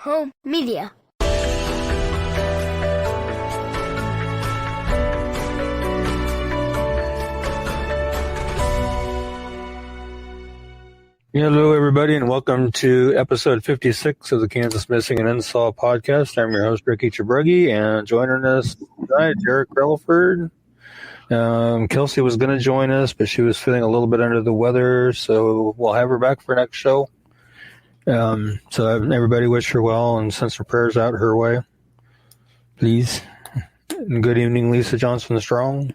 Home Media. Hello, everybody, and welcome to episode 56 of the Kansas Missing and Unsolved podcast. I'm your host, Ricky Chabruggy, and joining us tonight, Derek Relaford. Kelsey was going to join us, but she was feeling a little bit under the weather, so we'll have her back for next show. So everybody wish her well and send some prayers out her way, please. And good evening, Lisa Johnson-Strong.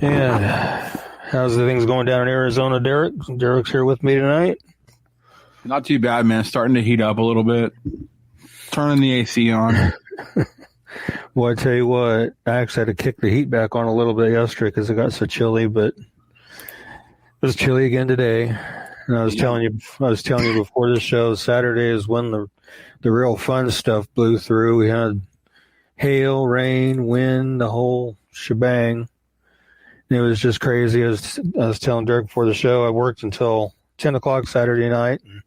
And how's the things going down in Arizona, Derek? Derek's here with me tonight. Not too bad, man. Starting to heat up a little bit. Turning the AC on. Well, I tell you what, I actually had to kick the heat back on a little bit yesterday because it got so chilly, but it was chilly again today. And I was telling you before the show, Saturday is when the real fun stuff blew through. We had hail, rain, wind, the whole shebang. It was just crazy. I was telling Dirk before the show, I worked until 10 o'clock Saturday night and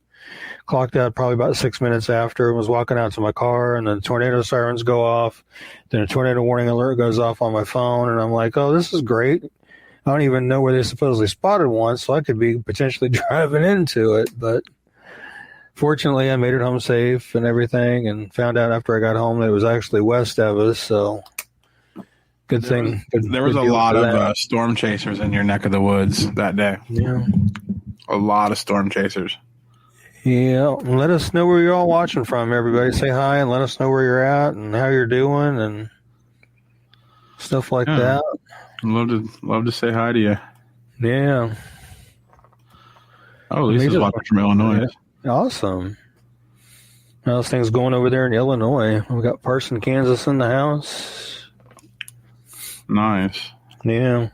clocked out probably about 6 minutes after and was walking out to my car, and then tornado sirens go off. Then a tornado warning alert goes off on my phone, and I'm like, oh, this is great. I don't even know where they supposedly spotted one, so I could be potentially driving into it. But fortunately, I made it home safe and everything, and found out after I got home that it was actually west of us, so good thing. There was a lot of storm chasers in your neck of the woods that day. Yeah. A lot of storm chasers. Yeah. Let us know where you're all watching from, everybody. Say hi and let us know where you're at and how you're doing and stuff like that. Love to say hi to you. Yeah. Oh, Lisa's watching from Illinois. Awesome. How's things going over there in Illinois? We got Parson, Kansas in the house. Nice. Yeah.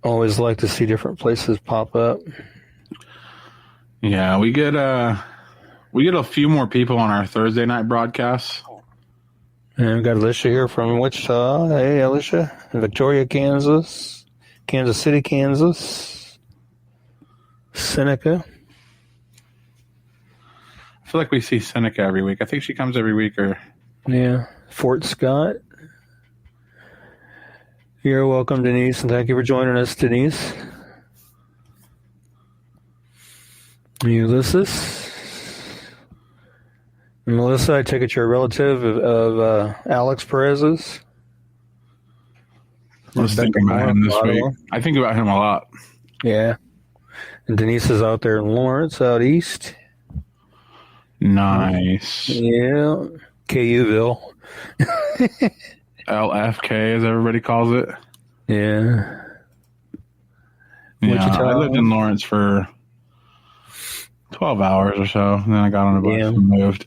Always like to see different places pop up. Yeah, we get a few more people on our Thursday night broadcasts. And we've got Alicia here from Wichita. Hey, Alicia. Victoria, Kansas. Kansas City, Kansas. Seneca. I feel like we see Seneca every week. I think she comes every week. Yeah. Fort Scott. You're welcome, Denise, and thank you for joining us, Denise. Ulysses. Melissa, I take it you're a relative of Alex Perez's. I was thinking about him this week. I think about him a lot. Yeah. And Denise is out there in Lawrence, out east. Nice. Yeah. KUville. LFK, as everybody calls it. Yeah. Yeah, I lived in Lawrence for 12 hours or so, and then I got on a bus and moved.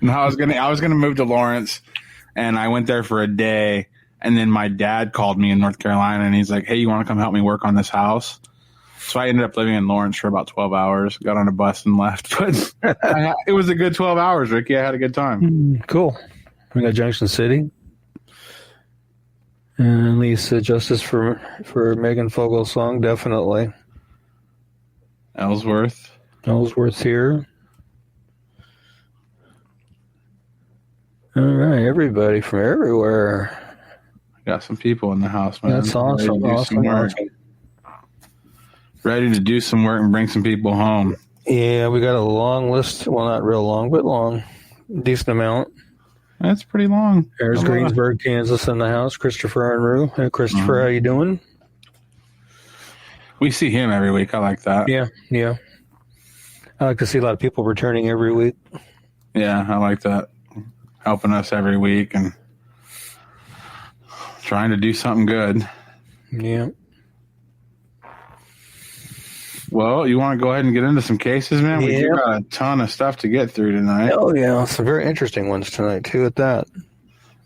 No, I was gonna move to Lawrence, and I went there for a day, and then my dad called me in North Carolina, and he's like, "Hey, you want to come help me work on this house?" So I ended up living in Lawrence for about 12 hours, got on a bus and left. But it was a good 12 hours, Ricky. I had a good time. Cool. We got Junction City. And Lisa, justice for Megan Fogel's song, definitely. Ellsworth here. All right, everybody from everywhere. Got some people in the house, man. That's awesome. Awesome. Ready to do some work and bring some people home. Yeah, we got a long list. Well, not real long, but long. Decent amount. That's pretty long. There's Greensburg, Kansas in the house. Christopher Unruh. Hey, Christopher, how you doing? We see him every week. I like that. Yeah. I like to see a lot of people returning every week. Yeah, I like that. Helping us every week and trying to do something good. Yeah. Well, you want to go ahead and get into some cases, man? We do got a ton of stuff to get through tonight. Oh, yeah. Some very interesting ones tonight, too, at that.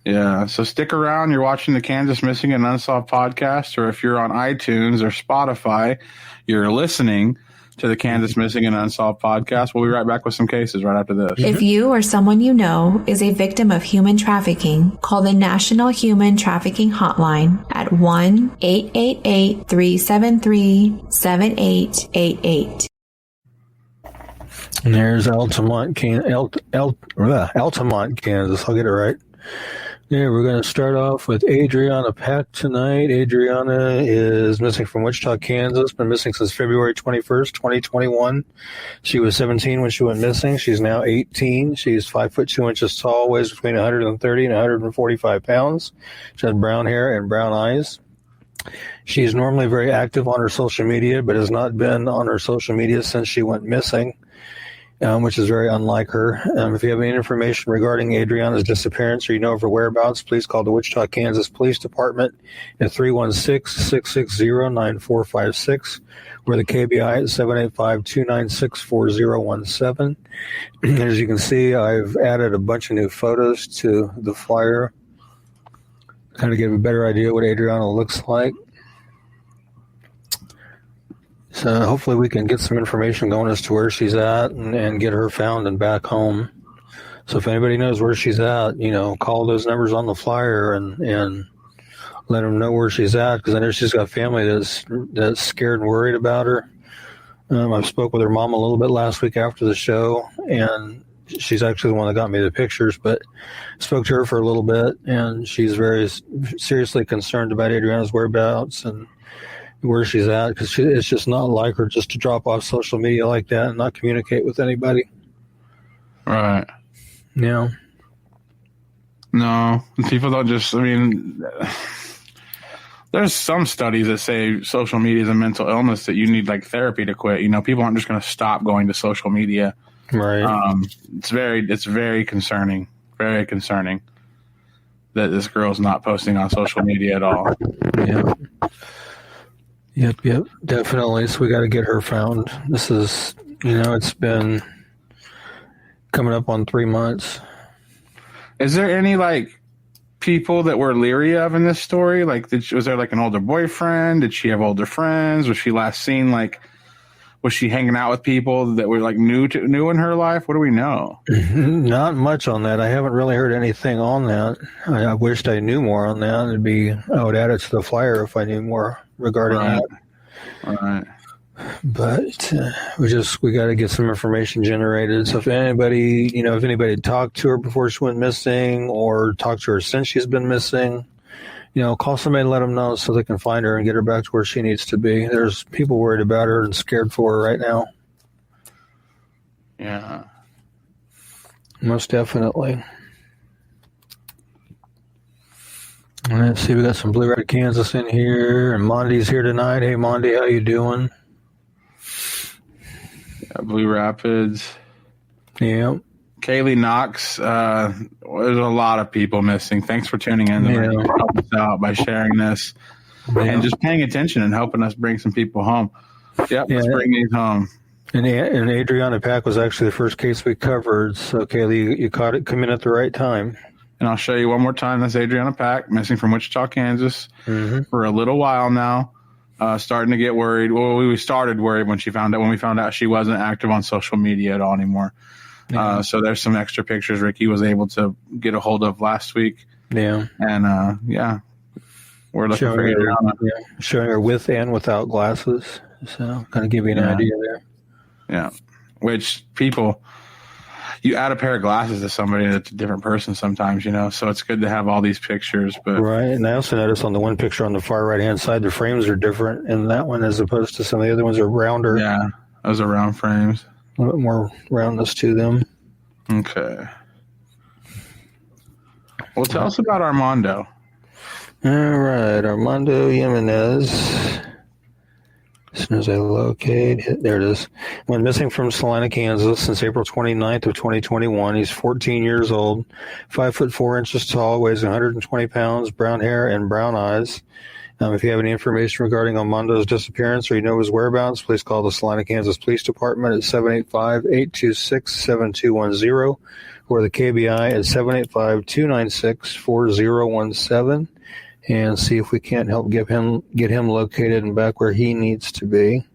Yeah. So stick around. You're watching the Kansas Missing and Unsolved podcast, or if you're on iTunes or Spotify, you're listening to the Kansas Missing and Unsolved podcast. We'll be right back with some cases right after this. If you or someone you know is a victim of human trafficking, call the National Human Trafficking Hotline at 1-888-373-7888. And there's Altamont, Kansas. I'll get it right. Yeah, we're going to start off with Adriana Pack tonight. Adriana is missing from Wichita, Kansas. Been missing since February 21st, 2021. She was 17 when she went missing. She's now 18. She's 5 foot 2 inches tall, weighs between 130 and 145 pounds. She has brown hair and brown eyes. She's normally very active on her social media, but has not been on her social media since she went missing. Which is very unlike her. If you have any information regarding Adriana's disappearance or you know of her whereabouts, please call the Wichita, Kansas Police Department at 316-660-9456 or the KBI at 785-296-4017. As you can see, I've added a bunch of new photos to the flyer, kind of give a better idea what Adriana looks like. So hopefully we can get some information going as to where she's at and get her found and back home. So if anybody knows where she's at, call those numbers on the flyer and let them know where she's at, because I know she's got family that's scared and worried about her. I spoke with her mom a little bit last week after the show, and she's actually the one that got me the pictures, but spoke to her for a little bit, and she's very seriously concerned about Adriana's whereabouts and where she's at, because it's just not like her just to drop off social media like that and not communicate with anybody. Right. Yeah. No, people don't just, there's some studies that say social media is a mental illness that you need like therapy to quit. People aren't just going to stop going to social media. Right. It's very concerning, very concerning that this girl's not posting on social media at all. Yeah. Yep, definitely. So we got to get her found. This is, it's been coming up on 3 months. Is there any people that we're leery of in this story? Was there an older boyfriend? Did she have older friends? Was she last seen was she hanging out with people that were new in her life? What do we know? Not much on that. I haven't really heard anything on that. I wished I knew more on that. I would add it to the flyer if I knew more regarding that. Right. But we got to get some information generated. So if anybody talked to her before she went missing or talked to her since she's been missing, call somebody and let them know so they can find her and get her back to where she needs to be. There's people worried about her and scared for her right now. Yeah. Most definitely. Let's see, we got some Blue Red Kansas in here, and Monty's here tonight. Hey, Monty, how you doing? Yeah, Blue Rapids. Yeah. Kaylee Knox. There's a lot of people missing. Thanks for tuning in. Help us out by sharing this and just paying attention and helping us bring some people home. Let's bring these home. And Adriana Pack was actually the first case we covered. So, Kaylee, you caught it coming at the right time. And I'll show you one more time. That's Adriana Pack, missing from Wichita, Kansas, for a little while now. Starting to get worried. Well, we started worried when we found out she wasn't active on social media at all anymore. Yeah. So there's some extra pictures Ricky was able to get a hold of last week. Yeah. And we're looking for Adriana. Showing her with and without glasses. So kind of give you an idea there. Yeah. Which people, you add a pair of glasses to somebody that's a different person sometimes, so it's good to have all these pictures. But right. And I also noticed on the one picture on the far right-hand side, the frames are different in that one as opposed to some of the other ones are rounder. Yeah, those are round frames. A little bit more roundness to them. Okay. Well, tell us about Armando. All right. Armando Jimenez. As soon as I locate it, there it is. Went missing from Salina, Kansas since April 29th of 2021. He's 14 years old, 5 foot 4 inches tall, weighs 120 pounds, brown hair and brown eyes. If you have any information regarding Armando's disappearance or you know his whereabouts, please call the Salina, Kansas Police Department at 785-826-7210 or the KBI at 785-296-4017. And see if we can't help get him located and back where he needs to be.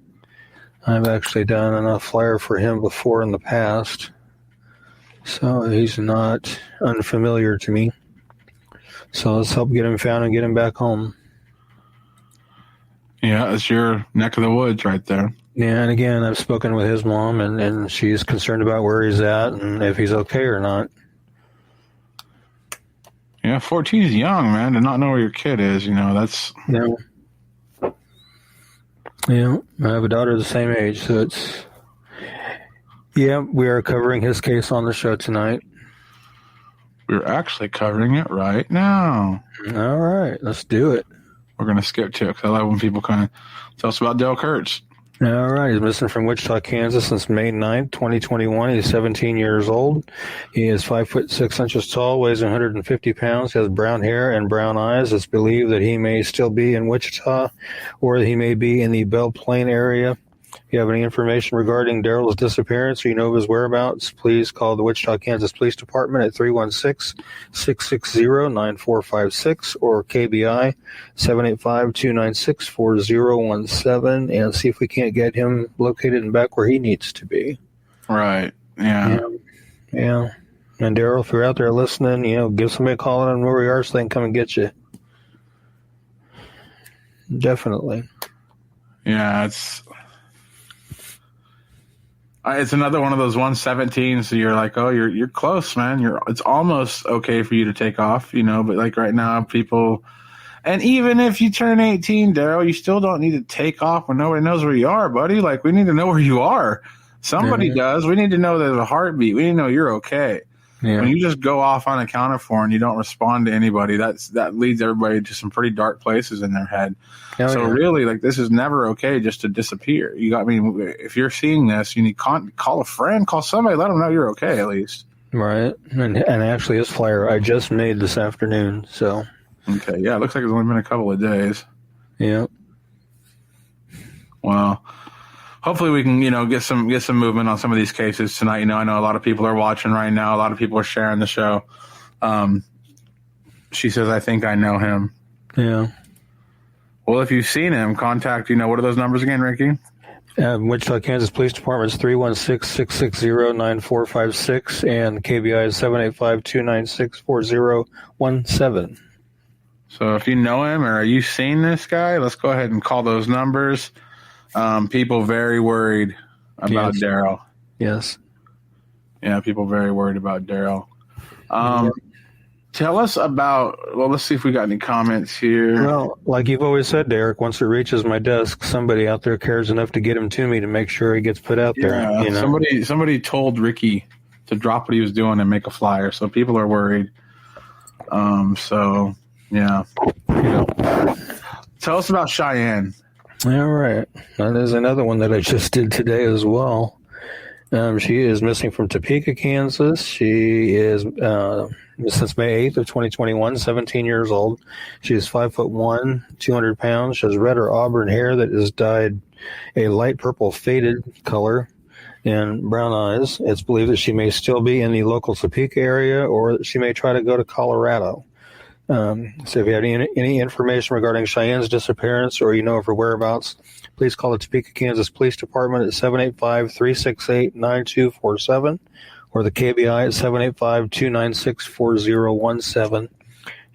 I've actually done enough flyer for him before in the past, so he's not unfamiliar to me. So let's help get him found and get him back home. Yeah, it's your neck of the woods right there. Yeah, and again, I've spoken with his mom, and she's concerned about where he's at and if he's okay or not. Yeah, 14 is young, man. To not know where your kid is, that's... Yeah. Yeah, I have a daughter the same age, so it's... Yeah, we are covering his case on the show tonight. We're actually covering it right now. All right, let's do it. We're going to skip to it because I love when people kind of tell us about Darrell Kurtz. All right. He's missing from Wichita, Kansas since May 9th, 2021. He's 17 years old. He is 5'6" tall, weighs 150 pounds, has brown hair and brown eyes. It's believed that he may still be in Wichita or he may be in the Belle Plaine area. If you have any information regarding Darrell's disappearance or you know of his whereabouts, please call the Wichita, Kansas Police Department at 316-660-9456 or KBI 785-296-4017 and see if we can't get him located and back where he needs to be. Right. Yeah. Yeah. And Darrell, if you're out there listening, give somebody a call on where we are so they can come and get you. Definitely. Yeah, it's another one of those 117s. So you're like, oh, you're close, man. It's almost okay for you to take off, but like right now, people, and even if you turn 18, Darrell, you still don't need to take off when nobody knows where you are, buddy. Like we need to know where you are. Somebody does. We need to know there's a heartbeat. We need to know you're okay. Yeah. When you just go off unaccounted for and you don't respond to anybody, that leads everybody to some pretty dark places in their head. Really, like this is never okay just to disappear. If you're seeing this, you need call a friend, call somebody, let them know you're okay at least. Right, and actually, this flyer I just made this afternoon. So okay, yeah, it looks like it's only been a couple of days. Yeah. Well, hopefully we can, get some movement on some of these cases tonight. I know a lot of people are watching right now. A lot of people are sharing the show. She says, I think I know him. Yeah. Well, if you've seen him, contact, what are those numbers again, Ricky? Wichita, Kansas Police Department is 316-660-9456 and KBI is 785-296-4017. So if you know him or are you seeing this guy, let's go ahead and call those numbers. People very worried about Darrell. Yes. Yeah, people very worried about Darrell. Tell us about, let's see if we got any comments here. Well, like you've always said, Derek, once it reaches my desk, somebody out there cares enough to get him to me to make sure he gets put out there. Somebody told Ricky to drop what he was doing and make a flyer, so people are worried. So, yeah. Tell us about Cheyenne. All right. That is another one that I just did today as well. She is missing from Topeka, Kansas. She is since May 8th of 2021, 17 years old. She is 5'1", 200 pounds. She has red or auburn hair that is dyed a light purple faded color and brown eyes. It's believed that she may still be in the local Topeka area or that she may try to go to Colorado. So if you have any information regarding Cheyenne's disappearance or you know of her whereabouts, please call the Topeka, Kansas Police Department at 785-368-9247 or the KBI at 785-296-4017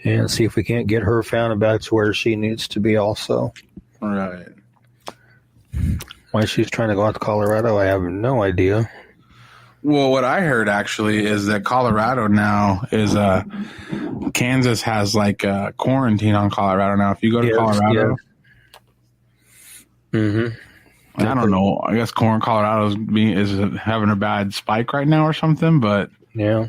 and see if we can't get her found and back to where she needs to be also. All right. Why she's trying to go out to Colorado, I have no idea. Well, what I heard actually is that Colorado now is Kansas has like a quarantine on Colorado now. If you go to Colorado, I don't know. I guess Colorado is having a bad spike right now or something. But yeah,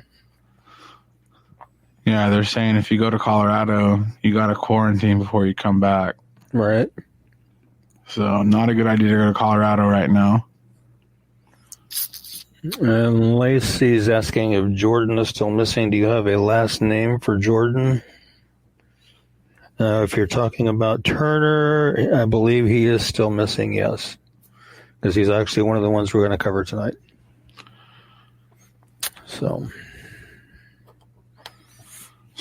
they're saying if you go to Colorado, you got to quarantine before you come back. Right. So not a good idea to go to Colorado right now. Lacey's asking if Jordan is still missing. Do you have a last name for Jordan? If you're talking about Turner, I believe he is still missing, yes. Because he's actually one of the ones we're going to cover tonight. So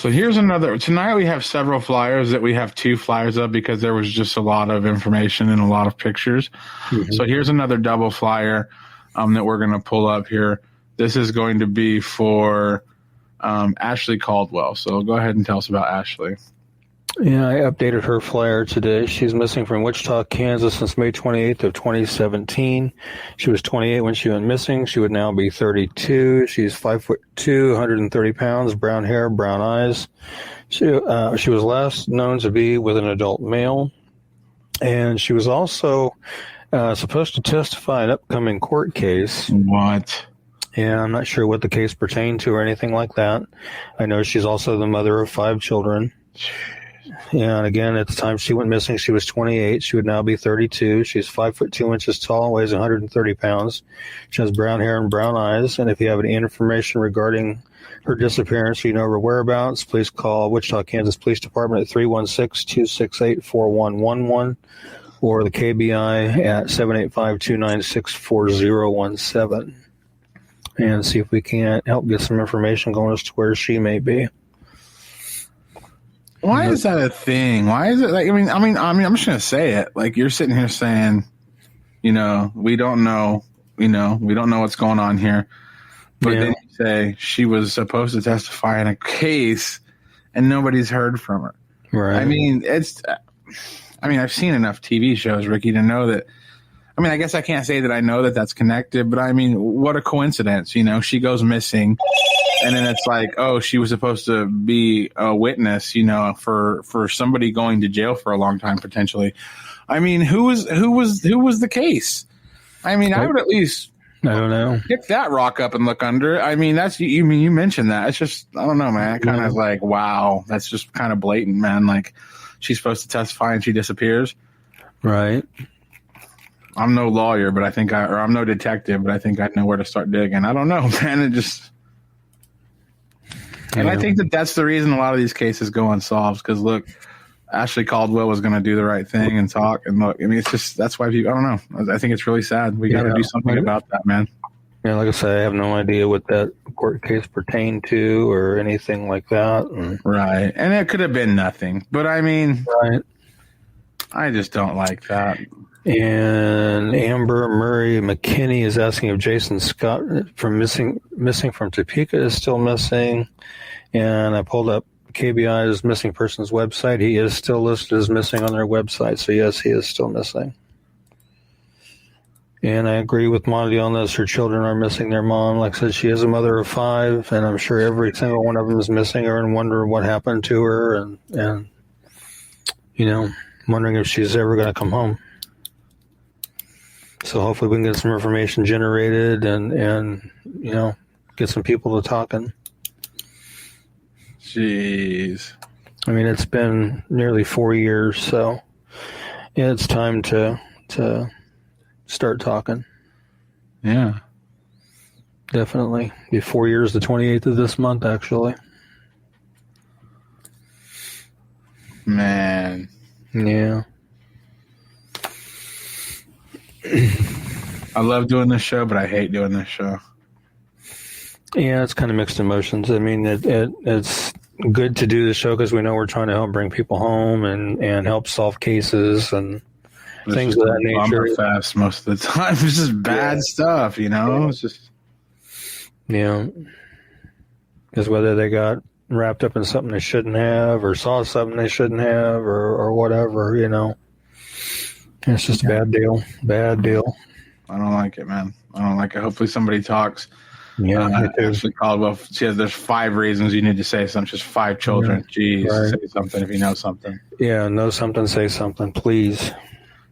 here's another. Tonight we have several flyers that we have 2 flyers of because there was just a lot of information and a lot of pictures. Mm-hmm. So here's another double flyer that we're going to pull up here. This is going to be for Ashley Caldwell. So go ahead and tell us about Ashley. Yeah, I updated her flyer today. She's missing from Wichita, Kansas since May 28th of 2017. She was 28 when she went missing. She would now be 32. She's 5'2", 130 pounds, brown hair, brown eyes. She was last known to be with an adult male. And she was also supposed to testify in an upcoming court case. What? Yeah, I'm not sure what the case pertained to or anything like that. I know she's also the mother of 5 children. Yeah, and again, at the time she went missing, she was 28. She would now be 32. She's 5'2" inches tall, weighs 130 pounds. She has brown hair and brown eyes. And if you have any information regarding her disappearance, or you know her whereabouts, please call Wichita, Kansas Police Department at 316-268-4111 or the KBI at 785-296-4017 and see if we can't help get some information going as to where she may be. Why is that a thing? Why is it like? I mean, I'm just gonna say it. Like you're sitting here saying, we don't know, we don't know what's going on here. But then you say she was supposed to testify in a case, and nobody's heard from her. Right. I mean, I've seen enough TV shows, Ricky, to know that. I mean, I guess I can't say that I know that that's connected, but I mean, what a coincidence, she goes missing, and then it's like, oh, she was supposed to be a witness, for somebody going to jail for a long time potentially. I mean, who was the case? I mean, I would at least, I don't know, pick that rock up and look under it. I mean, you mentioned that. It's just, I don't know, man. Kind of like, wow, that's just kind of blatant, man. Like, she's supposed to testify and she disappears. Right. I'm no lawyer, but I'm no detective, but I think I'd know where to start digging. I don't know, man. And I think that's the reason a lot of these cases go unsolved. Because look, Ashley Caldwell was going to do the right thing and talk. And look, I mean, it's just, that's why people, I don't know. I think it's really sad. We got to do something about that, man. Yeah, like I said, I have no idea what that court case pertained to or anything like that. Right. And it could have been nothing. But I mean, right. I just don't like that. And Amber Murray McKinney is asking if Jason Scott from missing from Topeka is still missing. And I pulled up KBI's missing persons website. He is still listed as missing on their website. So yes, he is still missing. And I agree with Monty on this. Her children are missing their mom. Like I said, she is a mother of 5, and I'm sure every single one of them is missing her and wondering what happened to her, and wondering if she's ever going to come home. So hopefully we can get some information generated and get some people to talking. Jeez. I mean, it's been nearly 4 years, so yeah, it's time to start talking. Yeah. Definitely. Be 4 years, the 28th of this month, actually. Man. Yeah. I love doing this show, but I hate doing this show. Yeah, it's kind of mixed emotions. I mean, it's good to do the show because we know we're trying to help bring people home and help solve cases and things of that nature. Fast most of the time. It's just bad stuff, It's just because whether they got wrapped up in something they shouldn't have, or saw something they shouldn't have, or whatever, it's just a bad deal. Bad deal. I don't like it, man. I don't like it. Hopefully somebody talks. Yeah, Ashley Caldwell. There's 5 reasons you need to say something. Just 5 children. Jeez, right. Say something if you know something. Yeah, know something, say something, please.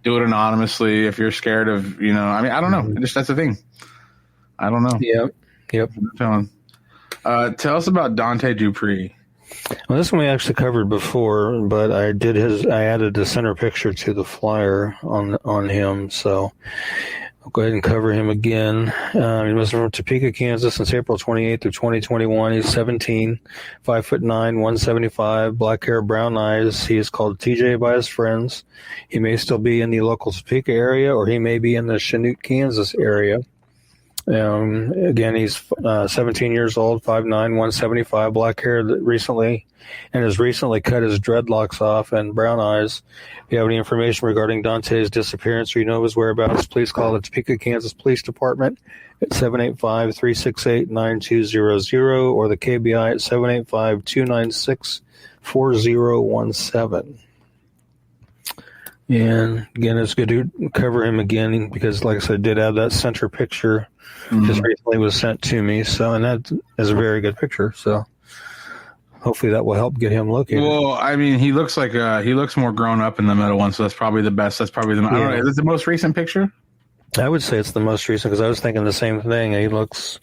Do it anonymously if you're scared of, I don't know. That's the thing. I don't know. Yep. Tell us about Dante Dupree. Well, this one we actually covered before, but I added the center picture to the flyer on him, so I'll go ahead and cover him again. He was from Topeka, Kansas since April 28th of 2021. He's 17, 5'9", 175, black hair, brown eyes. He is called TJ by his friends. He may still be in the local Topeka area, or he may be in the Chanute, Kansas area. Again, he's 17 years old, 5'9", 175, black hair has recently cut his dreadlocks off and brown eyes. If you have any information regarding Dante's disappearance or you know his whereabouts, please call the Topeka, Kansas Police Department at 785-368-9200 or the KBI at 785-296-4017. And again, it's good to cover him again because, like I said, I did have that center picture just recently was sent to me. So, and that is a very good picture. So, hopefully that will help get him located. Well, I mean, he looks like he looks more grown up in the middle one, so that's probably the best. That's probably I don't know. Is it the most recent picture? I would say it's the most recent because I was thinking the same thing. He looks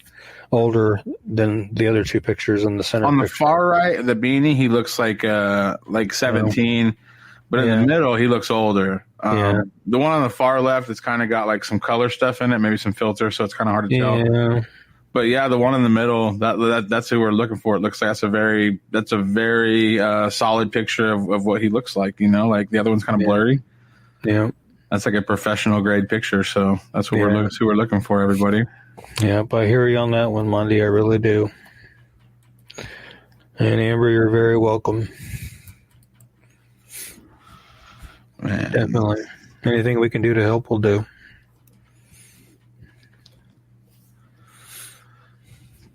older than the other two pictures in the center. On the picture. far right, the beanie, he looks like 17. But in the middle, he looks older. The one on the far left, it's kind of got like some color stuff in it, maybe some filter, so it's kind of hard to tell. Yeah. But yeah, the one in the middle, that's who we're looking for. It looks like that's a very solid picture of what he looks like. You know, like the other one's kind of blurry. Yeah, that's like a professional grade picture. So that's what we're looking for, everybody. Yeah, but I hear you on that one, Monday. I really do. And Amber, you're very welcome. Man. Definitely. Anything we can do to help, we'll do.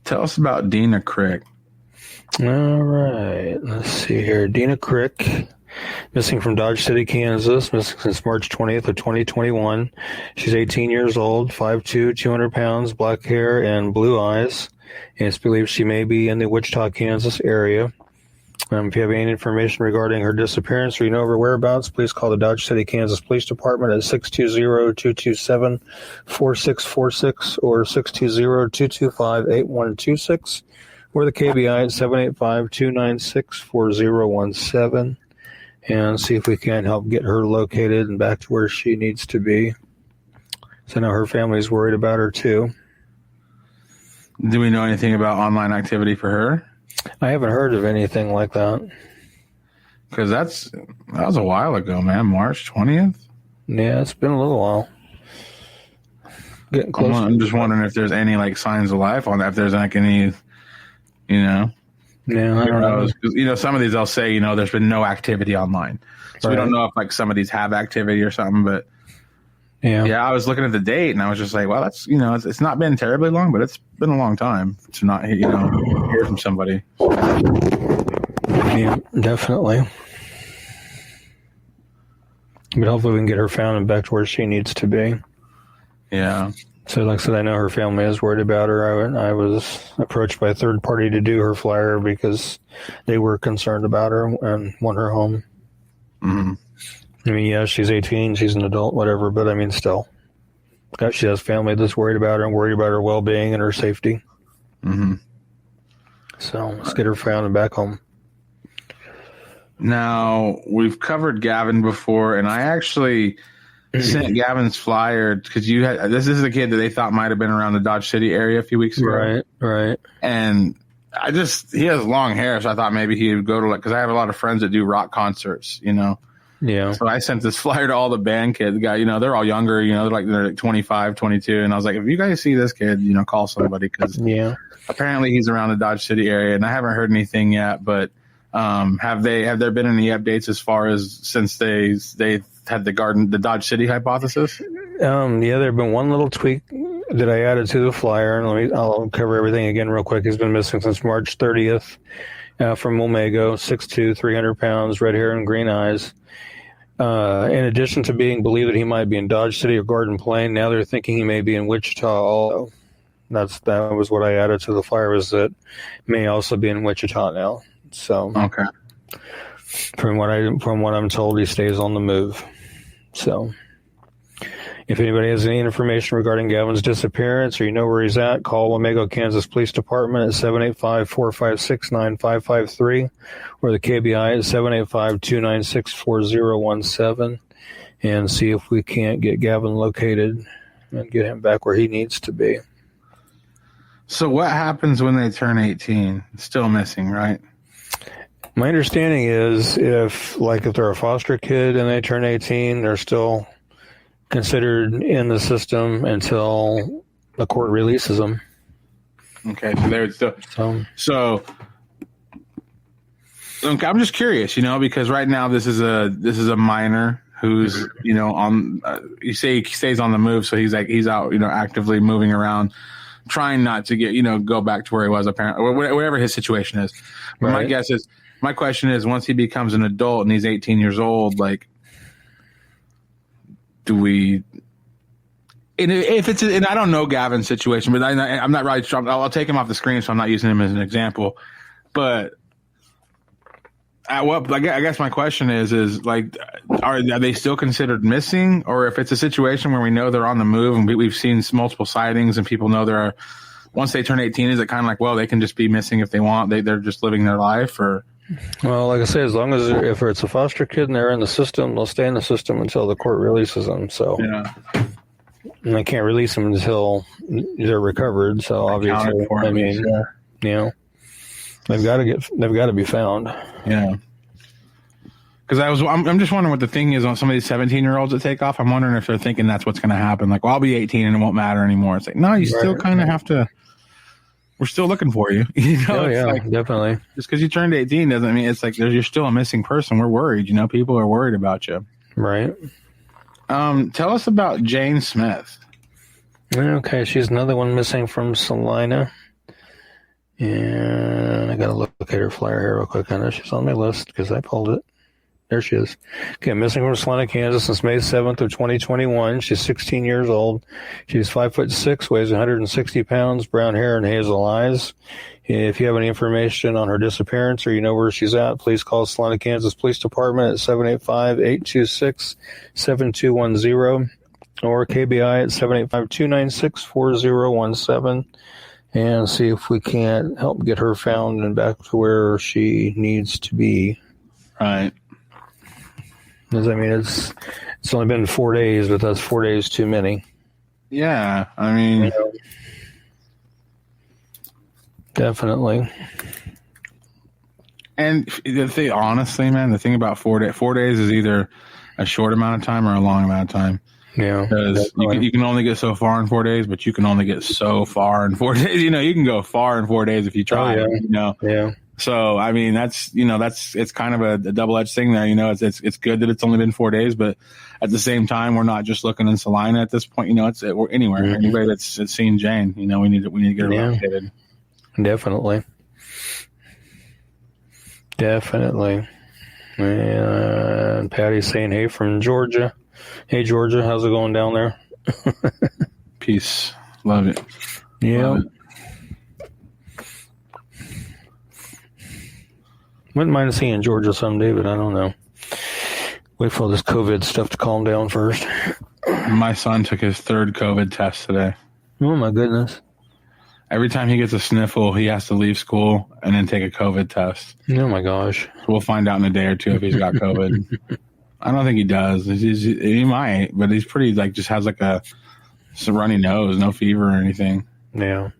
Tell us about Dena Crick. All right. Let's see here. Dena Crick, missing from Dodge City, Kansas, missing since March 20th of 2021. She's 18 years old, 5'2", 200 pounds, black hair and blue eyes. And it's believed she may be in the Wichita, Kansas area. If you have any information regarding her disappearance or you know her whereabouts, please call the Dodge City, Kansas Police Department at 620-227-4646 or 620-225-8126 or the KBI at 785-296-4017 and see if we can help get her located and back to where she needs to be. So I know her family's worried about her too. Do we know anything about online activity for her? I haven't heard of anything like that. Because that was a while ago, man. March 20th? Yeah, it's been a little while. Getting close. I'm just wondering if there's any like signs of life on that. If there's like any, you know. Yeah, I don't know. You know, some of these I'll say, you know, there's been no activity online. So we don't know if like some of these have activity or something. But yeah, I was looking at the date and I was just like, well, that's, you know, it's not been terribly long, but it's been a long time to not, you know, hear from somebody. Yeah, definitely. But hopefully we can get her found and back to where she needs to be. Yeah. So like I said, I know her family is worried about her. I was approached by a third party to do her flyer because they were concerned about her and want her home. Mm-hmm. I mean, yeah, she's 18, she's an adult, whatever, but I mean, still. She has family that's worried about her and worried about her well-being and her safety. Mm-hmm. So let's get her found and back home. Now, we've covered Gavin before, and I actually sent Gavin's flyer because this is a kid that they thought might have been around the Dodge City area a few weeks ago. Right. And he has long hair, so I thought maybe he would go to, because I have a lot of friends that do rock concerts, you know. Yeah. So I sent this flyer to all the band kids. The guy, you know, they're all younger, you know, they're like 25, 22. And I was like, if you guys see this kid, you know, call somebody because apparently he's around the Dodge City area. And I haven't heard anything yet, but have there been any updates as far as since they had the Dodge City hypothesis? Yeah, there have been one little tweak that I added to the flyer. And I'll cover everything again real quick. He's been missing since March 30th from Olmego, 6'2", 300 pounds, red hair and green eyes. In addition to being believed that he might be in Dodge City or Garden Plain, now they're thinking he may be in Wichita also. That was what I added to the flyer, was that may also be in Wichita now. So okay. From what I'm told, he stays on the move. So if anybody has any information regarding Gavin's disappearance or you know where he's at, call Wamego, Kansas Police Department at 785-456-9553 or the KBI at 785-296-4017 and see if we can't get Gavin located and get him back where he needs to be. So what happens when they turn 18? Still missing, right? My understanding is if they're a foster kid and they turn 18, they're still considered in the system until the court releases him. Okay, so they would still. So okay, I'm just curious, because right now this is a minor who's on. You say he stays on the move, so he's out, actively moving around, trying not to get go back to where he was apparently, or whatever his situation is. But Right. my question is, once he becomes an adult and he's 18 years old, like, do we? And if it's, and I don't know Gavin's situation, but I'm not right. I'll take him off the screen, so I'm not using him as an example. But I guess my question is like, are they still considered missing, or if it's a situation where we know they're on the move and we've seen multiple sightings and people know they're once they turn 18, is it kind of like, well, they can just be missing if they want, they're just living their life, or? Well, like I say, as long as if it's a foster kid and they're in the system, they'll stay in the system until the court releases them. So Yeah. and they can't release them until they're recovered. So obviously, I mean, they've got to be found. Yeah. Because I'm just wondering what the thing is on some of these 17-year-olds that take off. I'm wondering if they're thinking that's what's going to happen. Like, well, I'll be 18 and it won't matter anymore. It's like, no, you still kind of have to. We're still looking for you. Like, definitely. Just because you turned 18 doesn't mean it's like you're still a missing person. We're worried. People are worried about you. Right. Tell us about Jain Smith. Okay, she's another one missing from Salina. And I got to look at her flyer here real quick. I know she's on my list because I pulled it. There she is. Okay, missing from Salina, Kansas since May 7th of 2021. She's 16 years old. She's 5'6", weighs 160 pounds, brown hair and hazel eyes. If you have any information on her disappearance or you know where she's at, please call Salina, Kansas Police Department at 785-826-7210 or KBI at 785-296-4017 and see if we can't help get her found and back to where she needs to be. Right. Because, I mean, it's only been 4 days, but that's 4 days too many. Yeah, I mean, definitely. And honestly, man, the thing about 4 days is either a short amount of time or a long amount of time. Yeah, because you can only get so far in 4 days, but you can only get so far in 4 days. You can go far in 4 days if you try. Yeah. So, I mean, it's kind of a double-edged thing there. It's good that it's only been 4 days, but at the same time, we're not just looking in Salina at this point. We're anywhere. Mm-hmm. Anybody that's seen Jain, we need to get her located. Definitely. And Patty's saying, hey, from Georgia. Hey, Georgia, how's it going down there? Peace. Love it. Yeah. Love it. Wouldn't mind seeing Georgia someday, but I don't know. Wait for all this COVID stuff to calm down first. My son took his third COVID test today. Oh, my goodness. Every time he gets a sniffle, he has to leave school and then take a COVID test. Oh, my gosh. So we'll find out in a day or two if he's got COVID. I don't think he does. He might, but he's pretty, just has a runny nose, no fever or anything. Yeah.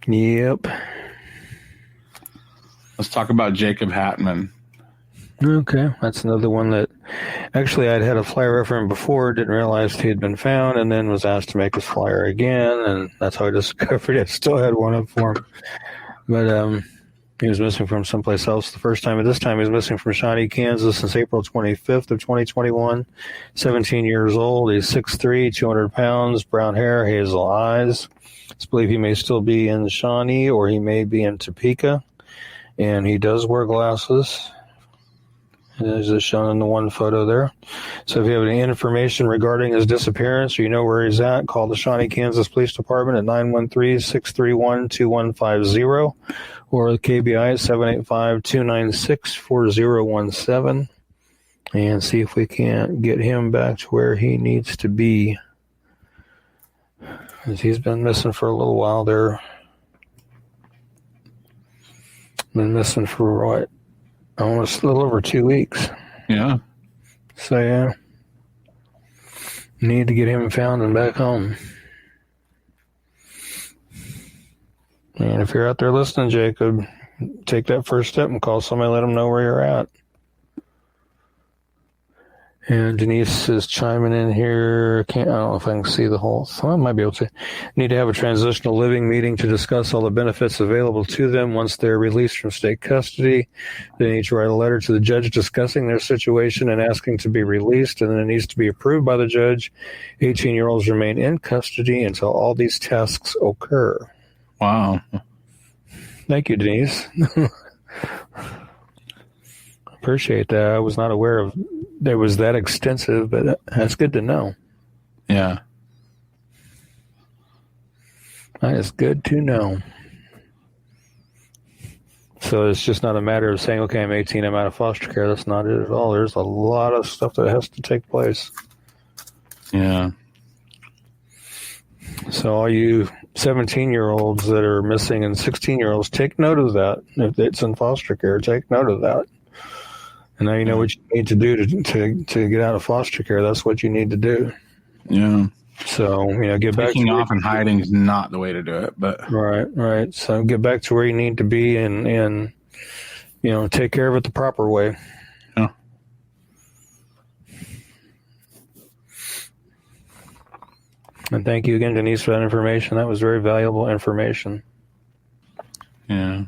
Yep. Let's talk about Jakob Hatman. Okay, that's another one that actually I'd had a flyer for him before, didn't realize he had been found, and then was asked to make his flyer again, and that's how I discovered it. Still had one up for him. But he was missing from someplace else the first time, and this time he was missing from Shawnee, Kansas since April 25th of 2021. 17 years old, he's 6'3", 200 pounds, brown hair, hazel eyes. It's believed he may still be in Shawnee or he may be in Topeka. And he does wear glasses, as is shown in the one photo there. So if you have any information regarding his disappearance or you know where he's at, call the Shawnee, Kansas Police Department at 913-631-2150 or the KBI at 785-296-4017 and see if we can't get him back to where he needs to be. Because he's been missing for a little while there. Been missing for what? Almost a little over 2 weeks. Yeah. So, yeah. Need to get him found and back home. And if you're out there listening, Jacob, take that first step and call somebody, let them know where you're at. And Denise is chiming in here. I don't know if I can see the whole. So I might be able to. Need to have a transitional living meeting to discuss all the benefits available to them once they're released from state custody. They need to write a letter to the judge discussing their situation and asking to be released, and then it needs to be approved by the judge. 18-year-olds remain in custody until all these tasks occur. Wow. Thank you, Denise. Appreciate that. I was not aware of there was that extensive, but that's good to know. Yeah. That is good to know. So it's just not a matter of saying, okay, I'm 18, I'm out of foster care. That's not it at all. There's a lot of stuff that has to take place. Yeah. So all you 17-year-olds that are missing and 16-year-olds, take note of that. If it's in foster care, take note of that. And now you know what you need to do to get out of foster care. That's what you need to do. Yeah. So, get back to taking off and hiding is not the way to do it. But right. So get back to where you need to be and take care of it the proper way. Yeah. And thank you again, Denise, for that information. That was very valuable information. Yeah.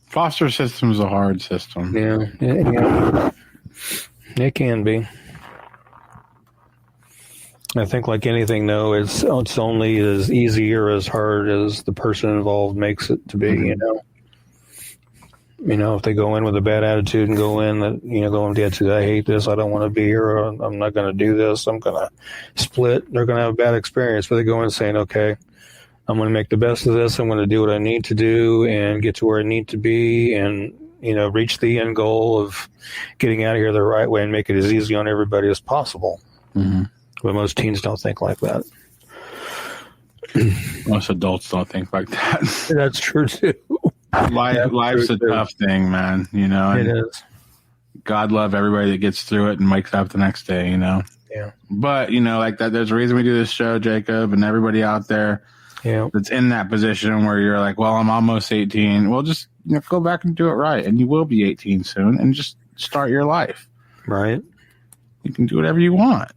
Foster system is a hard system. Yeah. It can be. I think, like anything, though, it's only as easy or as hard as the person involved makes it to be. Mm-hmm. If they go in with a bad attitude and go in with the attitude, I hate this, I don't want to be here, or I'm not going to do this, I'm going to split. They're going to have a bad experience. But they go in saying, okay, I'm going to make the best of this. I'm going to do what I need to do and get to where I need to be and, reach the end goal of getting out of here the right way and make it as easy on everybody as possible. Mm-hmm. But most teens don't think like that. Most adults don't think like that. That's true, too. Life's a tough thing, man. It is. God love everybody that gets through it and wakes up the next day, Yeah. But, like that, there's a reason we do this show, Jacob, and everybody out there that's in that position where you're like, well, I'm almost 18. Well, just go back and do it right. And you will be 18 soon and just start your life. Right. You can do whatever you want.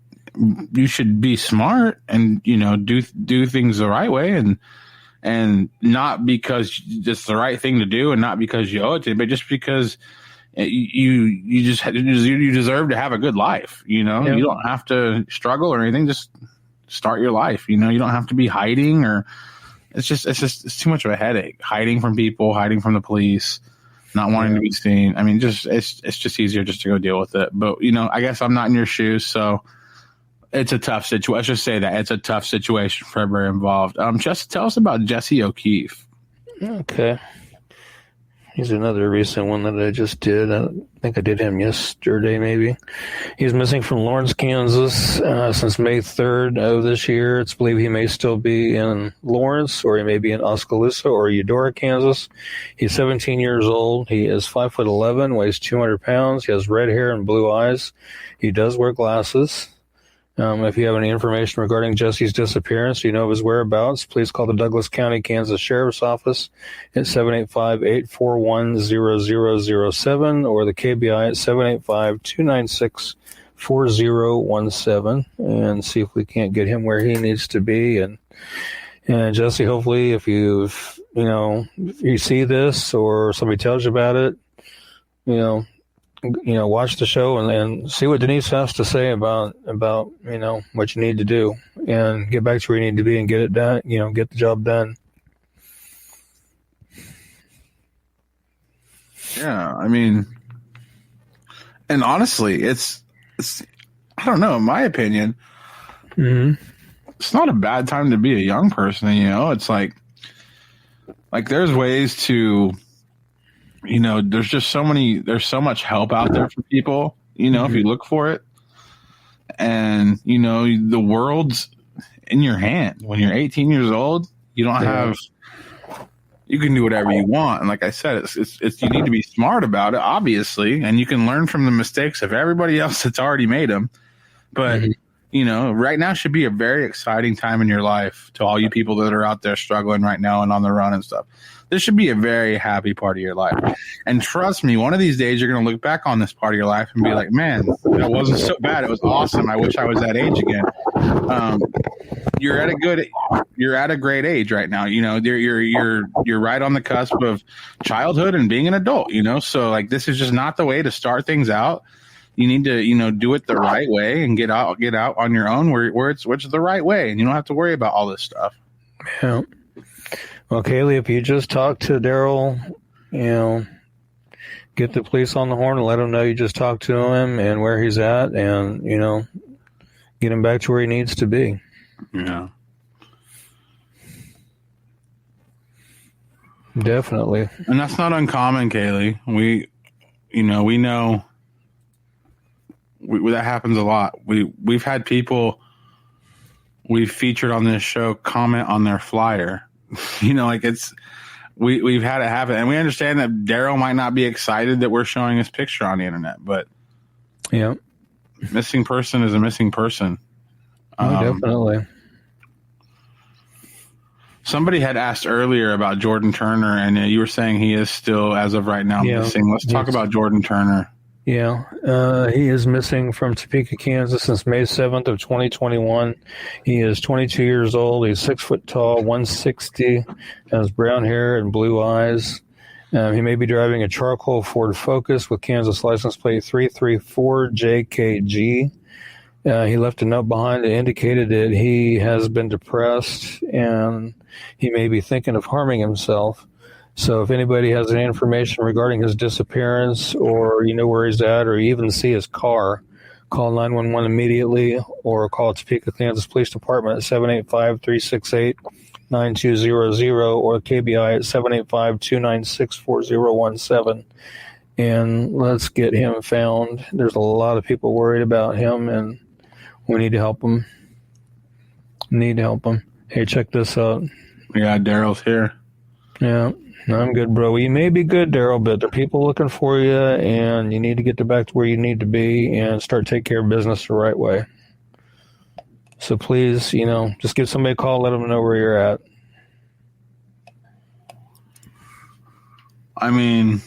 You should be smart and, do things the right way and not because it's the right thing to do and not because you owe it to, but just because you deserve to have a good life. You don't have to struggle or anything. Just start your life. You don't have to be hiding or it's too much of a headache. Hiding from people, hiding from the police, not wanting to be seen. I mean, it's just easier just to go deal with it. But, I guess I'm not in your shoes. So it's a tough situation. Let's just say that it's a tough situation for everybody involved. Just tell us about Jesse Okeefe. Okay. He's another recent one that I just did. I think I did him yesterday, maybe. He's missing from Lawrence, Kansas since May 3rd of this year. It's believed he may still be in Lawrence, or he may be in Oskaloosa or Eudora, Kansas. He's 17 years old. He is 5'11", weighs 200 pounds. He has red hair and blue eyes. He does wear glasses. If you have any information regarding Jesse's disappearance, of his whereabouts, please call the Douglas County, Kansas Sheriff's Office at 785-841-0007 or the KBI at 785-296-4017 and see if we can't get him where he needs to be. And Jesse, hopefully, if you see this or somebody tells you about it, watch the show and see what Denise has to say about what you need to do and get back to where you need to be and get it done, get the job done. Yeah, I mean, and honestly, it's I don't know, in my opinion, it's not a bad time to be a young person, it's like there's ways to there's so much help out there for people, if you look for it. And, the world's in your hand. When you're 18 years old, you can do whatever you want. And like I said, it's you need to be smart about it, obviously, and you can learn from the mistakes of everybody else that's already made them. But, right now should be a very exciting time in your life. To all you people that are out there struggling right now and on the run and stuff, this should be a very happy part of your life. And trust me, one of these days you're going to look back on this part of your life and be like, man, it wasn't so bad. It was awesome. I wish I was that age again. You're at a great age right now. You're right on the cusp of childhood and being an adult, so like, this is just not the way to start things out. You need to, do it the right way and get out on your own where it's the right way. And you don't have to worry about all this stuff. Yeah. Well, Kaylee, if you just talk to Darrell, get the police on the horn and let him know you just talked to him and where he's at, and, get him back to where he needs to be. Yeah. Definitely. And that's not uncommon, Kaylee. We know that happens a lot. We've had people we've featured on this show comment on their flyer. We've had it happen, and we understand that Darrell might not be excited that we're showing his picture on the internet, but yeah, missing person is a missing person. Definitely. Somebody had asked earlier about Jordan Turner, and you were saying he is still, as of right now, missing. Let's talk about Jordan Turner. Yeah, he is missing from Topeka, Kansas since May 7th of 2021. He is 22 years old. He's 6 foot tall, 160, has brown hair and blue eyes. He may be driving a charcoal Ford Focus with Kansas license plate 334JKG. He left a note behind that indicated that he has been depressed and he may be thinking of harming himself. So if anybody has any information regarding his disappearance, or where he's at, or you even see his car, call 911 immediately, or call Topeka, Kansas Police Department at 785-368-9200 or KBI at 785-296-4017. And let's get him found. There's a lot of people worried about him, and we need to help him. Hey, check this out. Yeah, Darrell's here. Yeah. I'm good, bro. You may be good, Darrell, but there are people looking for you, and you need to get back to where you need to be and start taking care of business the right way. So please, just give somebody a call, let them know where you're at. I mean,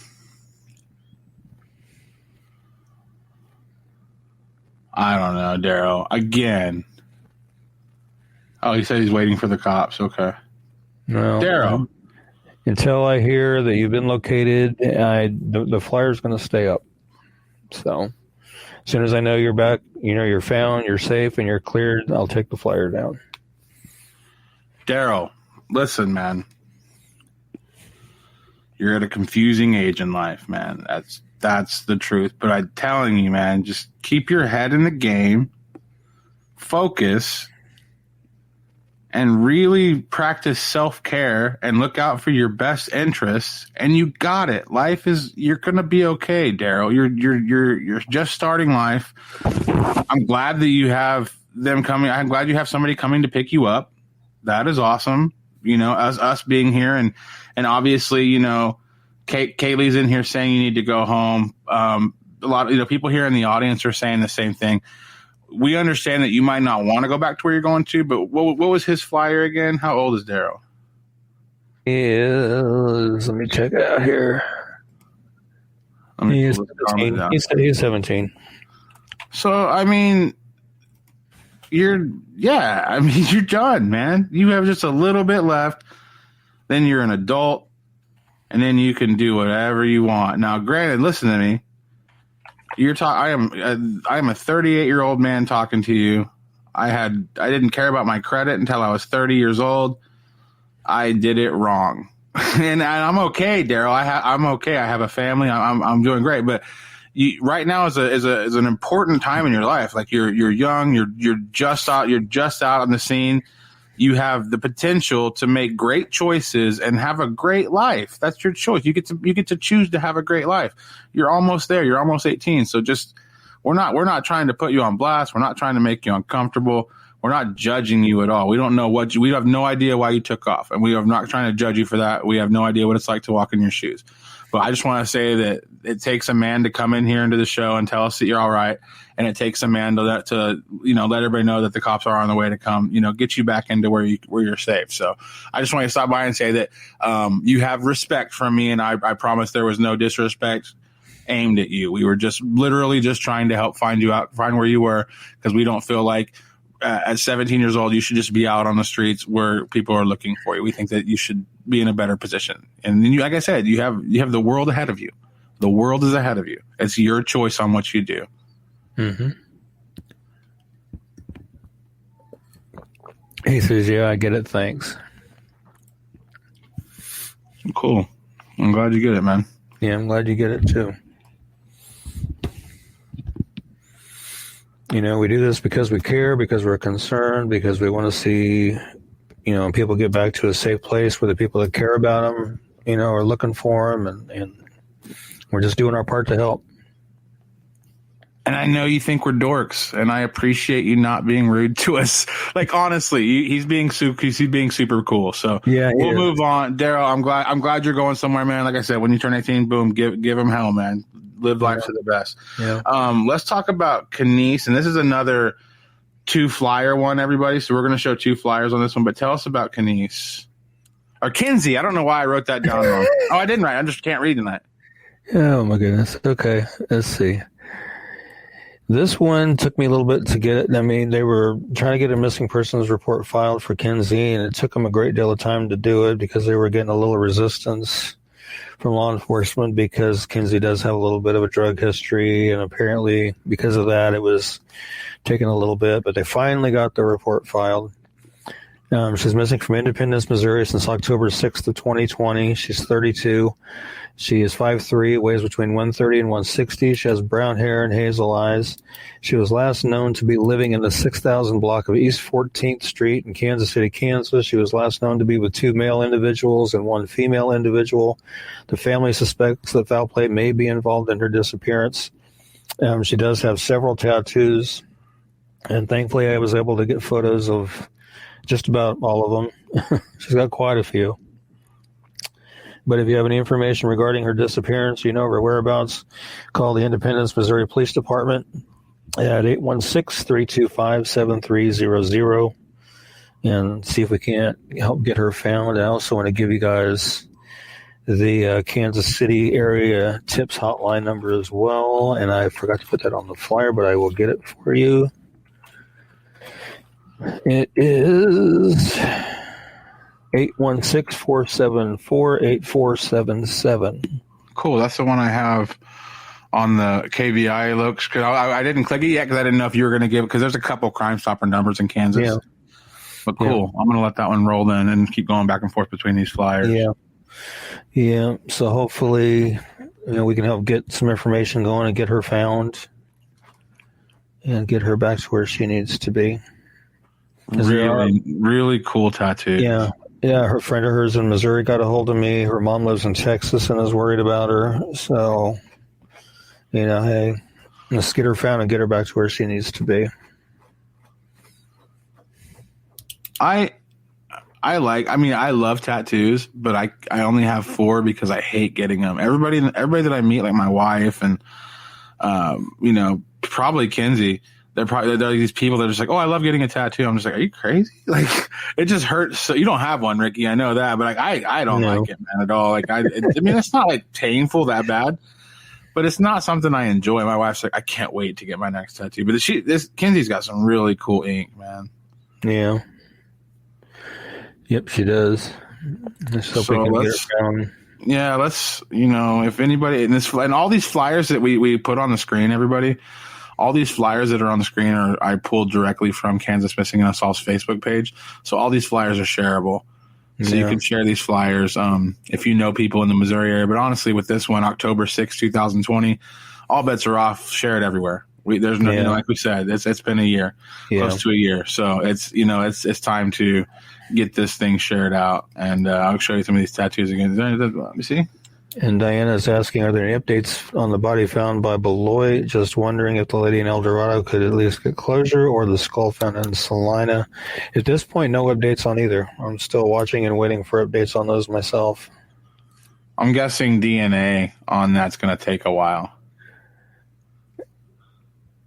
I don't know, Darrell. Again. Oh, he said he's waiting for the cops. Okay. No. Darrell. Until I hear that you've been located, the flyer's going to stay up. So as soon as I know you're back, you're found, you're safe, and you're cleared, I'll take the flyer down. Darrell, listen, man. You're at a confusing age in life, man. That's the truth. But I'm telling you, man, just keep your head in the game, focus, and really practice self-care and look out for your best interests, and you got it. You're going to be okay, Darrell. You're just starting life. I'm glad that you have them coming. I'm glad you have somebody coming to pick you up. That is awesome. Us being here, and obviously, Kaylee's in here saying you need to go home. A lot of people here in the audience are saying the same thing. We understand that you might not want to go back to where you're going to, but what was his flyer again? How old is Darrell? Let me check it out here. He's 17. So, I mean, you're done, man. You have just a little bit left. Then you're an adult, and then you can do whatever you want. Now, granted, listen to me. I am a 38-year-old man talking to you. I didn't care about my credit until I was 30 years old. I did it wrong, and I'm okay, Darrell. I'm okay. I have a family. I'm doing great. But right now is an important time in your life. Like you're young. You're just out on the scene. You have the potential to make great choices and have a great life. That's your choice. You get to choose to have a great life. You're almost there. You're almost 18. So we're not trying to put you on blast. We're not trying to make you uncomfortable. We're not judging you at all. We don't know we have no idea why you took off, and we are not trying to judge you for that. We have no idea what it's like to walk in your shoes. But I just want to say that it takes a man to come in here into the show and tell us that you're all right. And it takes a man to let everybody know that the cops are on the way to come, get you back into where you're safe. So I just want to stop by and say that you have respect from me, and I promise there was no disrespect aimed at you. We were just literally just trying to help find where you were, because we don't feel like at 17 years old you should just be out on the streets where people are looking for you. We think that you should be in a better position. And then like I said, you have the world ahead of you. The world is ahead of you. It's your choice on what you do. Mm-hmm. He says, yeah, I get it. Thanks. Cool. I'm glad you get it, man. Yeah, I'm glad you get it too. We do this because we care, because we're concerned, because we want to see, people get back to a safe place where the people that care about them, are looking for them, and we're just doing our part to help. And I know you think we're dorks, and I appreciate you not being rude to us. Like, honestly, he's being super cool. So yeah, we'll move on. Darrell, I'm glad you're going somewhere, man. Like I said, when you turn 18, boom, give him hell, man. Live life to the best. Yeah. Let's talk about Kensie, and this is another 2-flyer one, everybody. So we're going to show 2 flyers on this one. But tell us about Kensie or Kensie. I don't know why I wrote that down wrong. Oh, I didn't write. I just can't read tonight. Oh my goodness. Okay, let's see. This one took me a little bit to get it. I mean, they were trying to get a missing persons report filed for Kensie, and it took them a great deal of time to do it because they were getting a little resistance from law enforcement, because Kensie does have a little bit of a drug history, and apparently because of that, it was taking a little bit, but they finally got the report filed. She's missing from Independence, Missouri since October 6th of 2020. She's 32. She is 5'3", weighs between 130 and 160. She has brown hair and hazel eyes. She was last known to be living in the 6000 block of East 14th Street in Kansas City, Kansas. She was last known to be with 2 male individuals and 1 female individual. The family suspects that foul play may be involved in her disappearance. She does have several tattoos, and thankfully I was able to get photos of just about all of them. She's got quite a few. But if you have any information regarding her disappearance, her whereabouts, call the Independence, Missouri Police Department at 816-325-7300 and see if we can't help get her found. I also want to give you guys the Kansas City area tips hotline number as well, and I forgot to put that on the flyer, but I will get it for you. It is 816-474-8477. Cool. That's the one I have on the KVI looks. Cause I didn't click it yet because I didn't know if you were going to give it, because there's a couple Crime Stopper numbers in Kansas. Yeah. But cool. Yeah. I'm going to let that one roll then and keep going back and forth between these flyers. Yeah. Yeah. So hopefully, we can help get some information going and get her found and get her back to where she needs to be. Really cool tattoo. Yeah. Yeah. Her friend of hers in Missouri got a hold of me. Her mom lives in Texas and is worried about her. So, hey, let's get her found and get her back to where she needs to be. I love tattoos, but I only have 4 because I hate getting them. Everybody that I meet, like my wife and, probably Kensie, they're these people that are just like, oh, I love getting a tattoo. I'm just like, are you crazy? Like, it just hurts. So you don't have one, Ricky. I know that, but I don't like it, man, at all. Like, it's not like painful that bad, but it's not something I enjoy. My wife's like, I can't wait to get my next tattoo. But Kensie's got some really cool ink, man. Yeah. Yep, she does. Let's hope we can get her found. Yeah, let's, if anybody and all these flyers that we put on the screen, everybody. All these flyers that are on the screen I pulled directly from Kansas Missing and Assault's Facebook page. So all these flyers are shareable. So you can share these flyers if you know people in the Missouri area. But honestly, with this one, October 6, 2020, all bets are off. Share it everywhere. There's no, like we said, it's been a year, close to a year. So it's time to get this thing shared out. And I'll show you some of these tattoos again. Let me see. And Diana is asking, are there any updates on the body found by Beloit? Just wondering if the lady in El Dorado could at least get closure, or the skull found in Salina. At this point, no updates on either. I'm still watching and waiting for updates on those myself. I'm guessing DNA on that's going to take a while.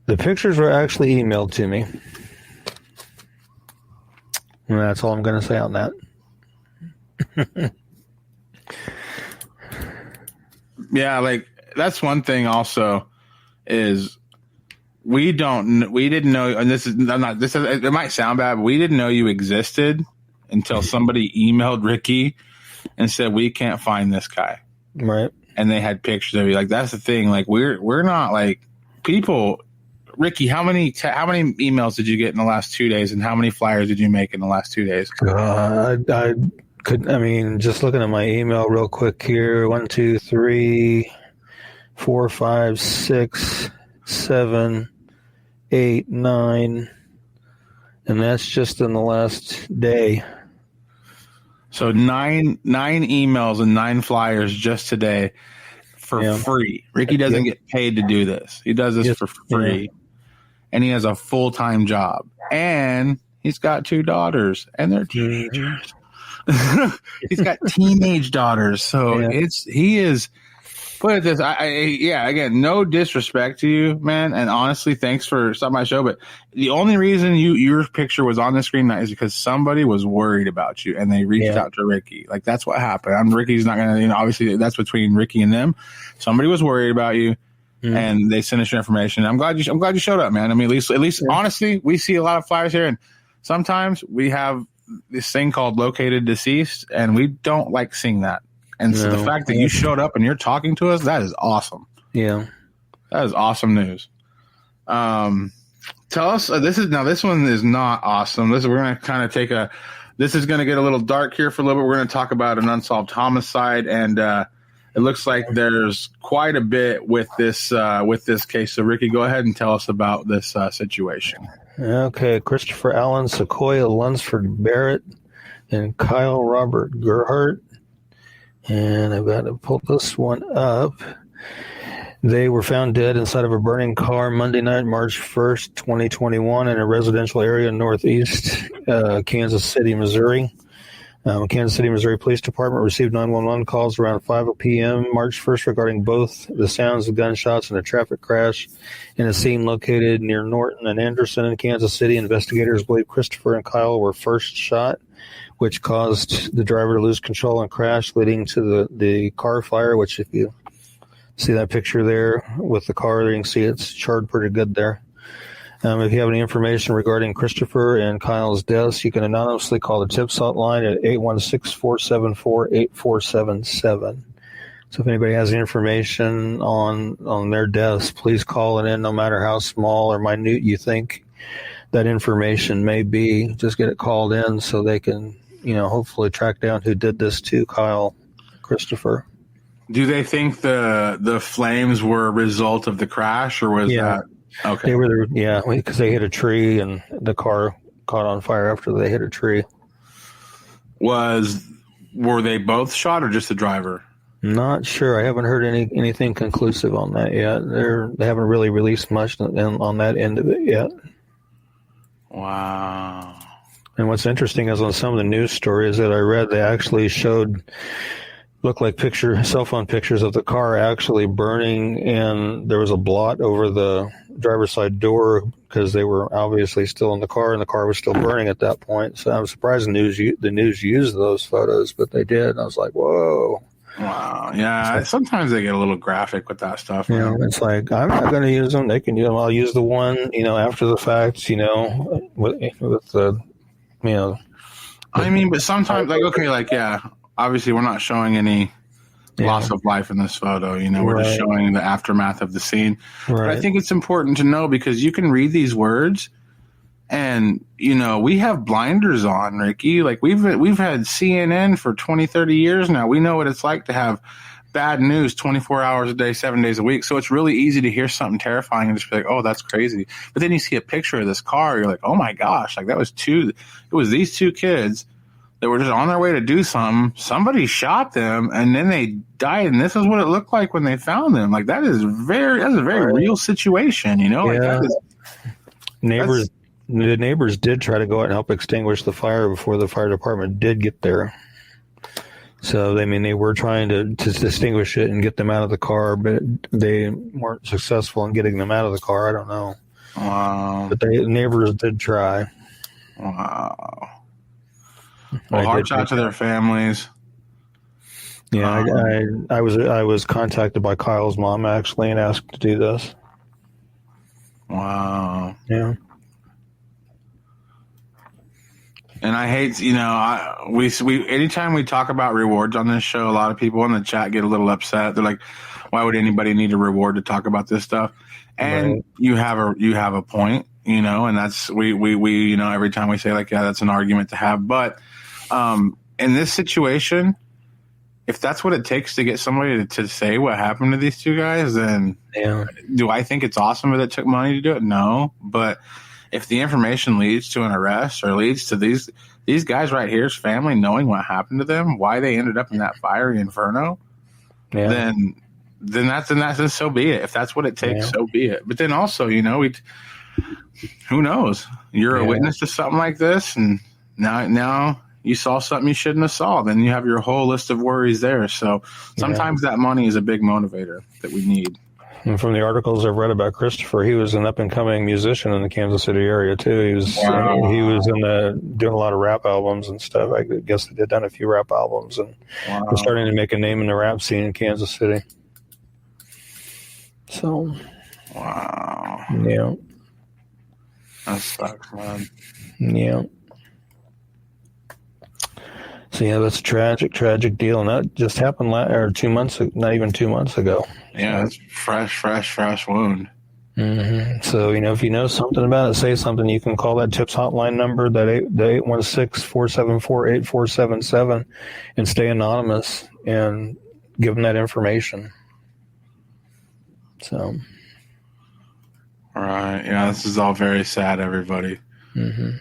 The pictures were actually emailed to me. And that's all I'm going to say on that. Yeah, like that's one thing also is we didn't know, and it might sound bad, but we didn't know you existed until somebody emailed Ricky and said, we can't find this guy. Right. And they had pictures of you. Like, that's the thing. Like, we're not like people. Ricky, how many emails did you get in the last 2 days, and how many flyers did you make in the last 2 days? Just looking at my email real quick here. 1, 2, 3, 4, 5, 6, 7, 8, 9. And that's just in the last day. So nine emails and 9 flyers just today for free. Ricky doesn't get paid to do this. He does this for free. Yeah. And he has a full-time job. And he's got 2 daughters, and they're teenagers. He's got teenage daughters. So he is, put it this, again, no disrespect to you, man. And honestly, thanks for stopping my show. But the only reason your picture was on the screen tonight is because somebody was worried about you, and they reached out to Ricky. Like, that's what happened. Ricky's not going to, obviously that's between Ricky and them. Somebody was worried about you. And they sent us your information. I'm glad you showed up, man. I mean, at least honestly, we see a lot of flyers here, and sometimes we have this thing called located deceased, and we don't like seeing that. And so the fact that you showed up and you're talking to us, that is awesome. Yeah, that is awesome news. Tell us this one is not awesome. We're going to kind of this is going to get a little dark here for a little bit. We're going to talk about an unsolved homicide, and it looks like there's quite a bit with this case. So, Ricky, go ahead and tell us about this situation. Okay, Christopher Allen, Sequoia Lunsford Barrett, and Kyle Robert Gerhardt. And I've got to pull this one up. They were found dead inside of a burning car Monday night, March 1st, 2021, in a residential area in northeast Kansas City, Missouri. Kansas City, Missouri Police Department received 911 calls around 5 p.m. March 1st regarding both the sounds of gunshots and a traffic crash in a scene located near Norton and Anderson in Kansas City. Investigators believe Christopher and Kyle were first shot, which caused the driver to lose control and crash, leading to the car fire, which if you see that picture there with the car, you can see it's charred pretty good there. If you have any information regarding Christopher and Kyle's deaths, you can anonymously call the TIPS hotline at 816-474-8477. So if anybody has any information on their deaths, please call it in, no matter how small or minute you think that information may be. Just get it called in so they can, hopefully track down who did this to Kyle, Christopher. Do they think the flames were a result of the crash, or was that... Okay. They were there, because they hit a tree and the car caught on fire after they hit a tree. Were they both shot or just the driver? Not sure. I haven't heard anything conclusive on that yet. They haven't really released much on that end of it yet. Wow. And what's interesting is on some of the news stories that I read, they actually looked like cell phone pictures of the car actually burning, and there was a blot over the driver's side door because they were obviously still in the car, and the car was still burning at that point. So I was surprised the news used those photos, but they did. And I was like, whoa. Wow. Yeah. Sometimes they get a little graphic with that stuff. It's like, I'm not going to use them. They can use them. I'll use the one, after the fact, with the, but sometimes, obviously we're not showing any loss of life in this photo. We're just showing the aftermath of the scene. Right. But I think it's important to know, because you can read these words and, we have blinders on, Ricky. Like, we've had CNN for 20, 30 years now. We know what it's like to have bad news 24 hours a day, 7 days a week. So it's really easy to hear something terrifying and just be like, oh, that's crazy. But then you see a picture of this car. You're like, oh my gosh, like it was these 2 kids that were just on their way to do something. Somebody shot them, and then they died, and this is what it looked like when they found them. Like, that's a very real situation, The neighbors did try to go out and help extinguish the fire before the fire department did get there. So, I mean, they were trying to distinguish it and get them out of the car, but they weren't successful in getting them out of the car. I don't know. Wow. But the neighbors did try. Wow. Well, hearts out to their families. Yeah, I was contacted by Kyle's mom, actually, and asked to do this. Wow. Yeah. And I hate, we anytime we talk about rewards on this show, a lot of people in the chat get a little upset. They're like, "Why would anybody need a reward to talk about this stuff?" And right. you have a point, and that's we every time we say like, yeah, that's an argument to have. But in this situation, if that's what it takes to get somebody to say what happened to these two guys, then do I think it's awesome that it took money to do it? No, but if the information leads to an arrest or leads to these guys right here's family knowing what happened to them, why they ended up in that fiery inferno, then that's so be it. If that's what it takes, so be it. But then also, who knows? You're a witness to something like this, and now you saw something you shouldn't have saw. Then you have your whole list of worries there. So sometimes that money is a big motivator that we need. And from the articles I've read about Kristopher, he was an up-and-coming musician in the Kansas City area too. He was doing a lot of rap albums and stuff. I guess they'd done a few rap albums and was starting to make a name in the rap scene in Kansas City. So, yeah, that sucks, man. Yeah. So that's a tragic deal, and that just happened not even 2 months ago. Yeah, it's fresh wound. Mm-hmm. So if you know something about it, say something. You can call that TIPS hotline number, that 816-474-8477, and stay anonymous and give them that information. So, all right, this is all very sad, everybody. Mm-hmm.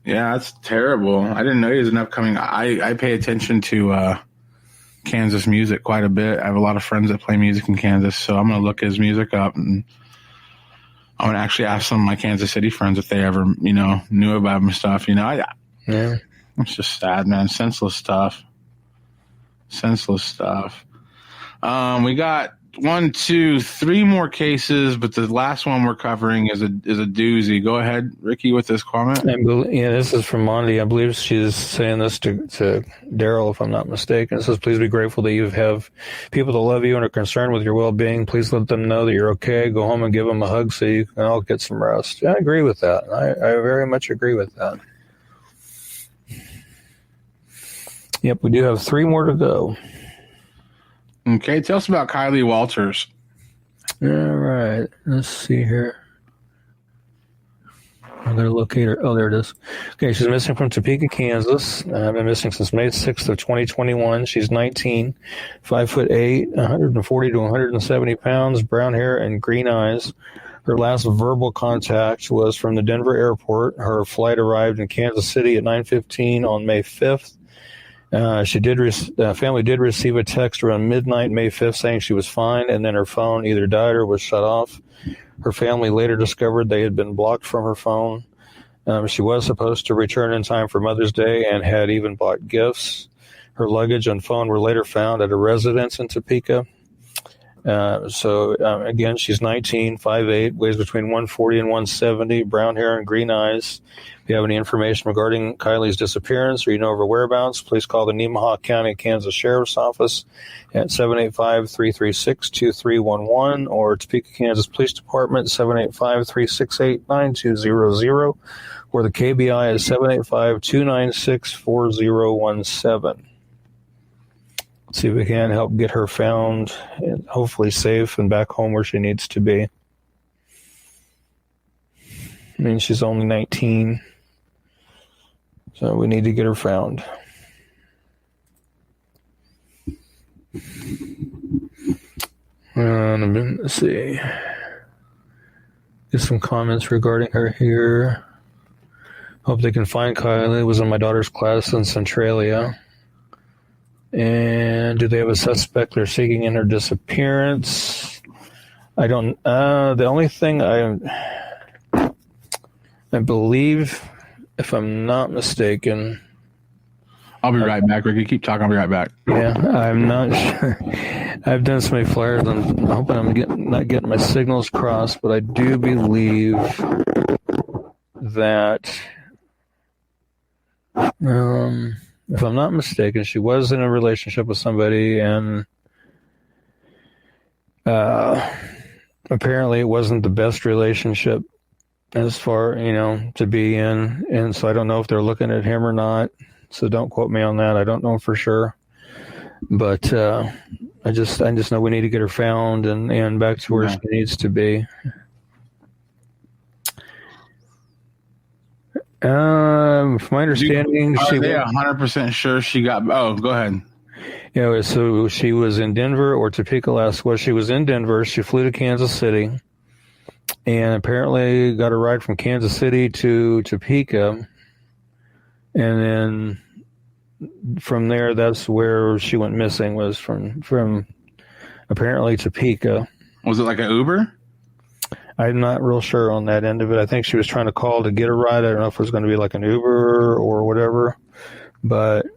Yeah, that's terrible. I didn't know he was an upcoming. I pay attention to Kansas music quite a bit. I have a lot of friends that play music in Kansas, so I'm going to look his music up, and I'm going to actually ask some of my Kansas City friends if they ever, knew about him and stuff. It's just sad, man. Senseless stuff. We got 1, 2, 3 more cases, but the last one we're covering is a doozy. Go ahead, Ricky, with this comment. This is from Mondi. I believe she's saying this to Darrell, if I'm not mistaken. It says, "Please be grateful that you have people that love you and are concerned with your well-being. Please let them know that you're okay. Go home and give them a hug so you can all get some rest." Yeah, I agree with that. I very much agree with that. Yep, we do have 3 more to go. Okay, tell us about Kylie Walters. All right, let's see here. I'm going to locate her. Oh, there it is. Okay, she's missing from Topeka, Kansas. Been missing since May 6th of 2021. She's 19, 5'8", 140 to 170 pounds, brown hair and green eyes. Her last verbal contact was from the Denver airport. Her flight arrived in Kansas City at 9:15 on May 5th. Family did receive a text around midnight, May 5th, saying she was fine, and then her phone either died or was shut off. Her family later discovered they had been blocked from her phone. She was supposed to return in time for Mother's Day and had even bought gifts. Her luggage and phone were later found at a residence in Topeka. Again, she's 19, 5'8", weighs between 140 and 170, brown hair and green eyes. If you have any information regarding Kylie's disappearance or you know of her whereabouts, please call the Nemaha County, Kansas Sheriff's Office at 785-336-2311 or Topeka, Kansas Police Department, 785-368-9200, or the KBI is 785-296-4017. See if we can help get her found and hopefully safe and back home where she needs to be. I mean, she's only 19, so we need to get her found. Let's see. Get some comments regarding her here. Hope they can find Kylie. Was in my daughter's class in Centralia. And do they have a suspect they're seeking in her disappearance? I don't. The only thing I believe, if I'm not mistaken, I'll be right back, Ricky. Keep talking. I'll be right back. Yeah, I'm not sure. I've done so many flyers. I'm hoping I'm not getting my signals crossed, but I do believe that, if I'm not mistaken, she was in a relationship with somebody, and apparently it wasn't the best relationship as far, to be in. And so I don't know if they're looking at him or not. So don't quote me on that. I don't know for sure. But I just know we need to get her found and back to where she needs to be. From my understanding, are they 100% sure she got? Oh, go ahead. Yeah, so she was in Denver or Topeka last. Well, she was in Denver. She flew to Kansas City, and apparently got a ride from Kansas City to Topeka, and then from there, that's where she went missing. Was from apparently Topeka. Was it like an Uber? I'm not real sure on that end of it. I think she was trying to call to get a ride. I don't know if it was going to be like an Uber or whatever. But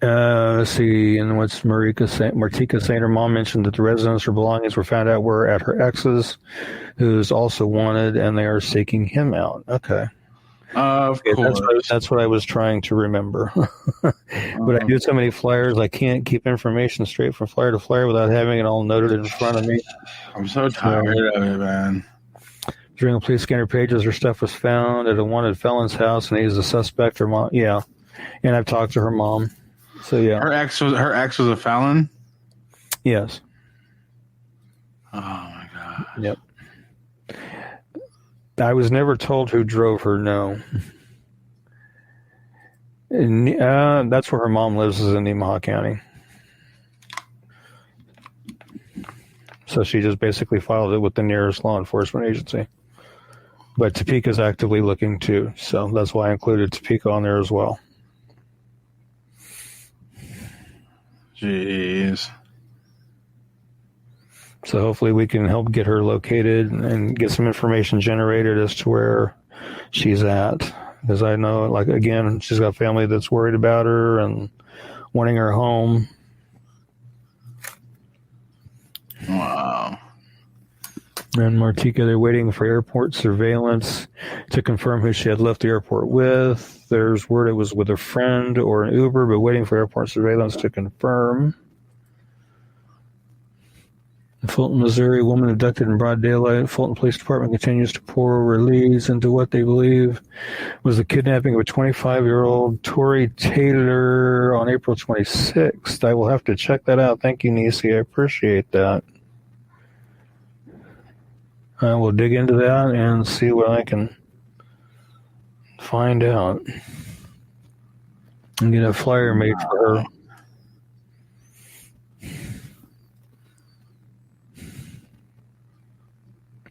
let's see. And what's Martika saying? Her mom mentioned that the residence or belongings were found out were at her ex's, who's also wanted, and they are seeking him out. Okay. Of course. That's what I was trying to remember. But I do so many flyers, I can't keep information straight from flyer to flyer without having it all noted in front of me. I'm so tired of it, man. During a police scanner pages, her stuff was found at a wanted felon's house, and he's a suspect. Her mom, yeah, and I've talked to her mom. So yeah, her ex was a felon. Yes. Oh my god. Yep. I was never told who drove her. No. And, that's where her mom lives, is in Nemaha County. So she just basically filed it with the nearest law enforcement agency. But Topeka's actively looking too, so that's why I included Topeka on there as well. Jeez. So hopefully we can help get her located and get some information generated as to where she's at. Because I know, like, again, she's got family that's worried about her and wanting her home. Wow. And Martika, they're waiting for airport surveillance to confirm who she had left the airport with. There's word it was with a friend or an Uber, but waiting for airport surveillance to confirm. In Fulton, Missouri, woman abducted in broad daylight. Fulton Police Department continues to pour leads into what they believe was the kidnapping of a 25-year-old Tori Taylor on April 26th. I will have to check that out. Thank you, Nisi. I appreciate that. I will dig into that and see what I can find out. And get a flyer made for her.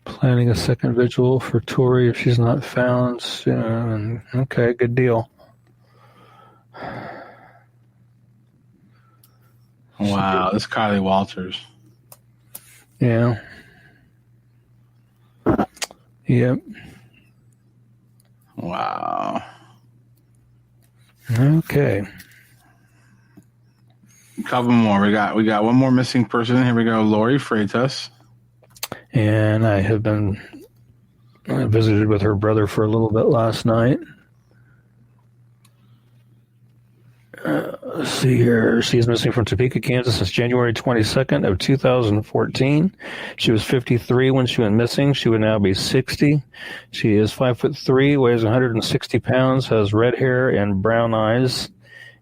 Planning a second vigil for Tori if she's not found soon. Okay, good deal. Wow, this Kylie Walters. Yeah. Yep. Wow. Okay. A couple more. We got one more missing person. Here we go. Lori Freitas. And I have been visited with her brother for a little bit last night. Let's see here. She's missing from Topeka, Kansas since January 22nd of 2014. She was 53 when she went missing. She would now be 60. She is 5'3", weighs 160 pounds, has red hair and brown eyes.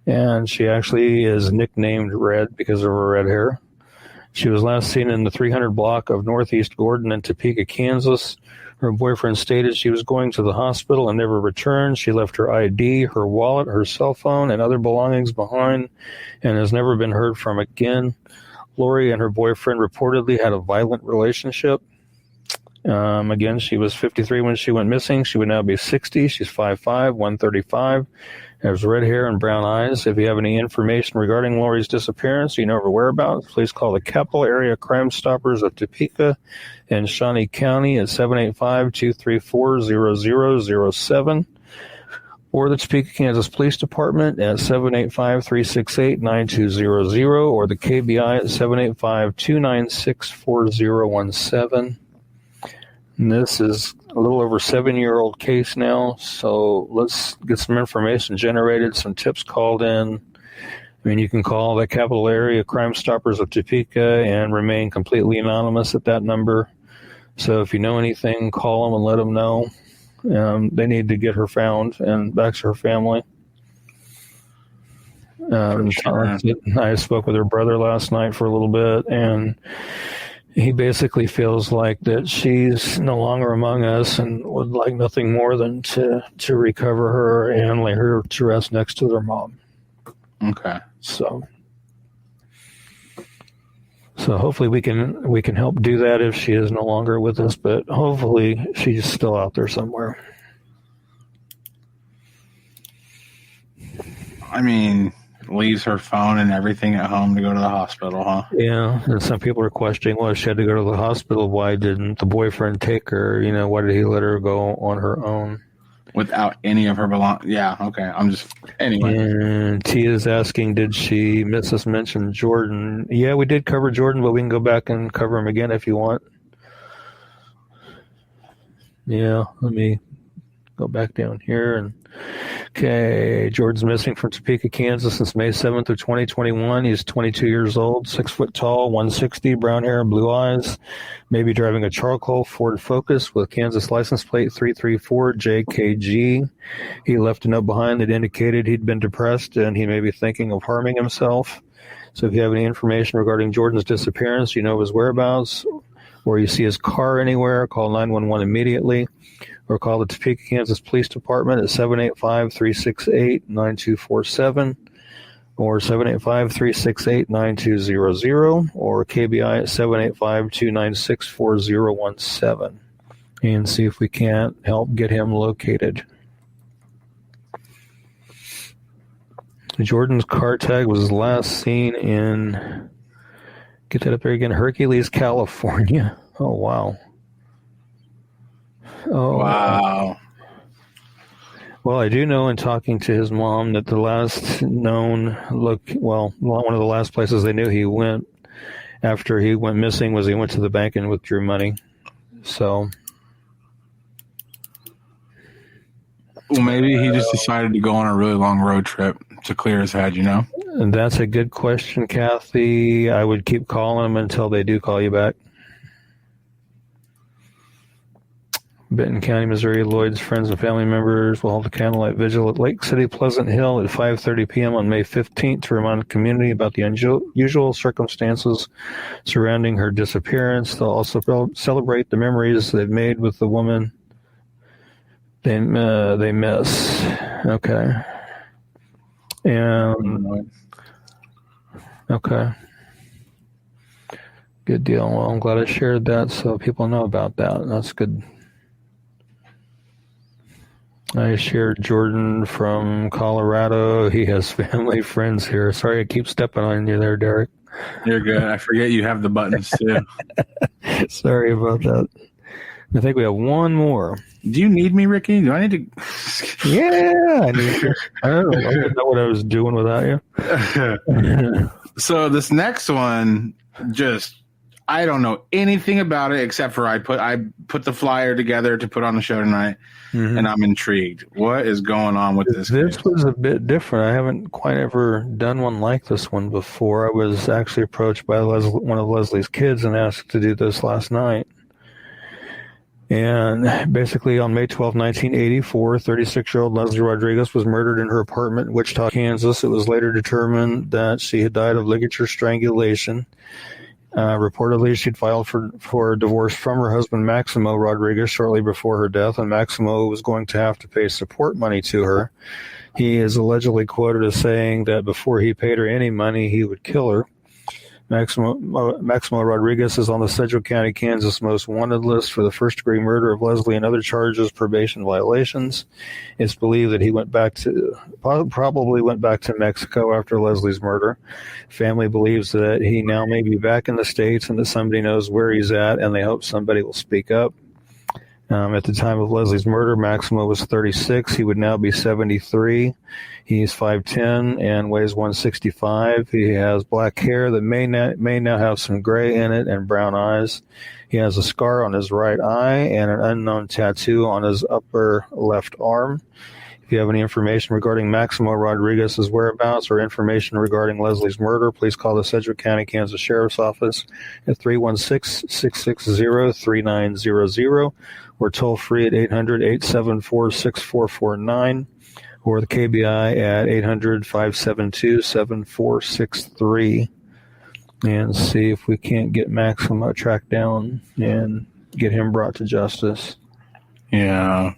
And she actually is nicknamed Red because of her red hair. She was last seen in the 300 block of Northeast Gordon in Topeka, Kansas. Her boyfriend stated she was going to the hospital and never returned. She left her ID, her wallet, her cell phone, and other belongings behind and has never been heard from again. Lori and her boyfriend reportedly had a violent relationship. Again, she was 53 when she went missing. She would now be 60. She's 5'5", 135, has red hair and brown eyes. If you have any information regarding Lori's disappearance, you know her whereabouts, please call the Keppel Area Crime Stoppers of Topeka and Shawnee County at 785-234-0007. or the Topeka, Kansas Police Department at 785-368-9200 or the KBI at 785-296-4017. And this is a little over 7-year-old case now, so let's get some information generated, some tips called in. I mean, you can call the Capital Area Crime Stoppers of Topeka and remain completely anonymous at that number. So if you know anything, call them and let them know. They need to get her found and back to her family. Sure. I spoke with her brother last night for a little bit, and he basically feels like that she's no longer among us and would like nothing more than to recover her and lay her to rest next to their mom. Okay. So hopefully we can help do that if she is no longer with us, but hopefully she's still out there somewhere. I mean, leaves her phone and everything at home to go to the hospital, huh? Yeah, and some people are questioning, well, she had to go to the hospital. Why didn't the boyfriend take her? You know, why did he let her go on her own? Without any of her belongings. Yeah, okay. Anyway. And Tia's asking, did she miss us mention Jordan? Yeah, we did cover Jordan, but we can go back and cover him again if you want. Yeah, let me go back down here. Okay, Jordan's missing from Topeka, Kansas since May 7th of 2021. He's 22 years old, 6 foot tall, 160, brown hair and blue eyes. Maybe driving a charcoal Ford Focus with Kansas license plate 334JKG. He left a note behind that indicated he'd been depressed and he may be thinking of harming himself. So if you have any information regarding Jordan's disappearance, you know his whereabouts, or you see his car anywhere, call 911 immediately. Or call the Topeka, Kansas Police Department at 785-368-9247 or 785-368-9200 or KBI at 785-296-4017 and see if we can't help get him located. Jordan's car tag was last seen in, get that up there again, Hercules, California. Oh, wow. Oh, wow. Well, I do know in talking to his mom that the last known one of the last places they knew he went after he went missing was he went to the bank and withdrew money. So. Well, maybe he just decided to go on a really long road trip to clear his head, you know? And that's a good question, Kathy. I would keep calling them until they do call you back. Benton County, Missouri, Lloyd's friends and family members will hold a candlelight vigil at Lake City Pleasant Hill at 5:30 p.m. on May 15th to remind the community about the unusual circumstances surrounding her disappearance. They'll also celebrate the memories they've made with the woman they miss. Okay. And okay. Good deal. Well, I'm glad I shared that so people know about that. That's good. I shared Jordan from Colorado. He has family, friends here. Sorry, I keep stepping on you there, Derek. You're good. I forget you have the buttons, too. Sorry about that. I think we have one more. Do you need me, Ricky? Do I need to? Yeah, I need you. I don't know what I was doing without you. So this next one, I don't know anything about it except for I put the flyer together to put on the show tonight, and I'm intrigued. What is going on with this? This was a bit different. I haven't quite ever done one like this one before. I was actually approached by one of Leslie's kids and asked to do this last night. And basically on May 12, 1984, 36-year-old Leslie Rodriguez was murdered in her apartment in Wichita, Kansas. It was later determined that she had died of ligature strangulation. Reportedly, she'd filed for divorce from her husband, Maximo Rodriguez, shortly before her death, and Maximo was going to have to pay support money to her. He is allegedly quoted as saying that before he paid her any money, he would kill her. Maximo Rodriguez is on the Sedgwick County, Kansas most wanted list for the first-degree murder of Leslie and other charges, probation violations. It's believed that he probably went back to Mexico after Leslie's murder. Family believes that he now may be back in the States and that somebody knows where he's at, and they hope somebody will speak up. At the time of Leslie's murder, Maximo was 36. He would now be 73. He's 5'10" and weighs 165. He has black hair that may now have some gray in it and brown eyes. He has a scar on his right eye and an unknown tattoo on his upper left arm. If you have any information regarding Maximo Rodriguez's whereabouts or information regarding Leslie's murder, please call the Sedgwick County, Kansas Sheriff's Office at 316-660-3900 or toll free at 800-874-6449 or the KBI at 800-572-7463 and see if we can't get Maximo tracked down and get him brought to justice. Yeah.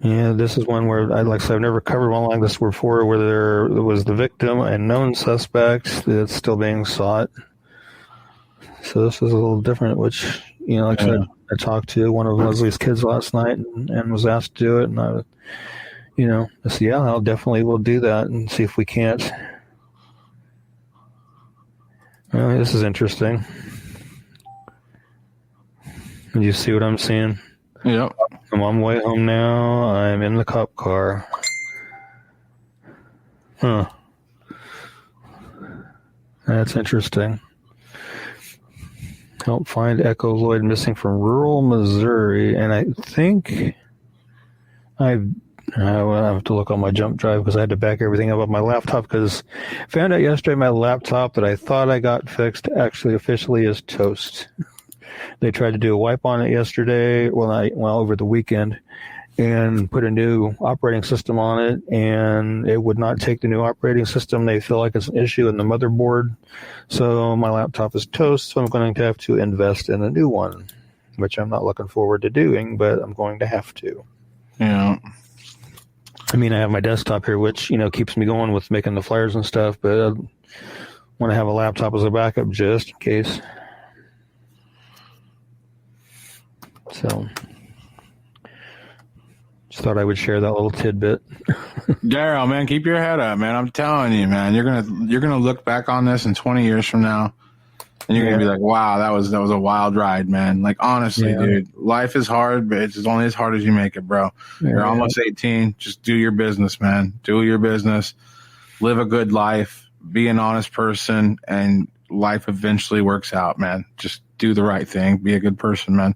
Yeah, this is one where, I've never covered one like this before, where there was the victim and known suspect that's still being sought. So this is a little different, which, I said, I talked to one of Leslie's kids last night and was asked to do it. And I said, yeah, I'll definitely will do that and see if we can't. Well, this is interesting. You see what I'm seeing? Yep. I'm on my way home now. I'm in the cop car. Huh. That's interesting. Help find Echo Lloyd missing from rural Missouri. And I think I have to look on my jump drive because I had to back everything up on my laptop because I found out yesterday my laptop that I thought I got fixed actually officially is toast. They tried to do a wipe on it yesterday, over the weekend, and put a new operating system on it, and it would not take the new operating system. They feel like it's an issue in the motherboard. So my laptop is toast, so I'm going to have to invest in a new one, which I'm not looking forward to doing, but I'm going to have to. Yeah. I mean, I have my desktop here, which, keeps me going with making the flyers and stuff, but I want to have a laptop as a backup just in case. So, just thought I would share that little tidbit. Darrell, man, keep your head up, man. I'm telling you, man, you're gonna look back on this in 20 years from now, and you're gonna be like, wow, that was a wild ride, man. Like, honestly, dude, life is hard, but it's only as hard as you make it, bro. You're almost 18. Just do your business, man. Do your business. Live a good life. Be an honest person, and life eventually works out, man. Just do the right thing. Be a good person, man.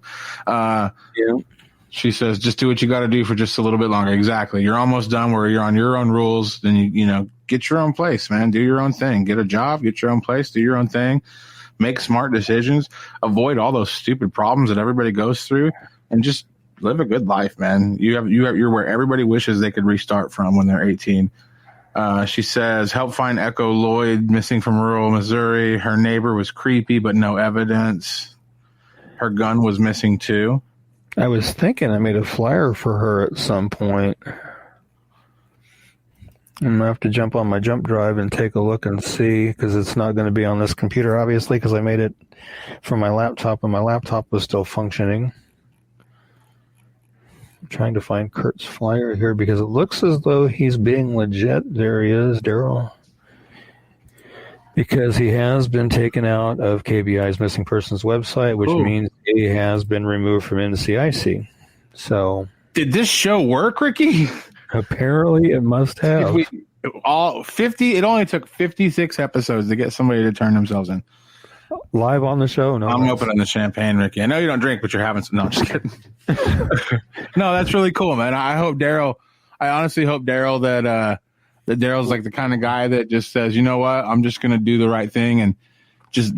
She says, just do what you got to do for just a little bit longer. Exactly. You're almost done where you're on your own rules. Then you get your own place, man. Do your own thing. Get a job. Get your own place. Do your own thing. Make smart decisions. Avoid all those stupid problems that everybody goes through, and just live a good life, man. You're where everybody wishes they could restart from when they're 18. She says, help find Echo Lloyd missing from rural Missouri. Her neighbor was creepy, but no evidence. Her gun was missing too. I was thinking I made a flyer for her at some point. I'm going to have to jump on my jump drive and take a look and see, because it's not going to be on this computer, obviously, because I made it from my laptop, and my laptop was still functioning. I'm trying to find Kurt's flyer here because it looks as though he's being legit. There he is, Darrell. Because he has been taken out of KBI's missing persons website, which means he has been removed from NCIC. So, did this show work, Ricky? Apparently, it must have. It only took 56 episodes to get somebody to turn themselves in. Live on the show? No, I'm opening the champagne, Ricky. I know you don't drink, but you're having some. No, I'm just kidding. No, that's really cool, man. I honestly hope Darrell that Darrell's like the kind of guy that just says, you know what, I'm just going to do the right thing and just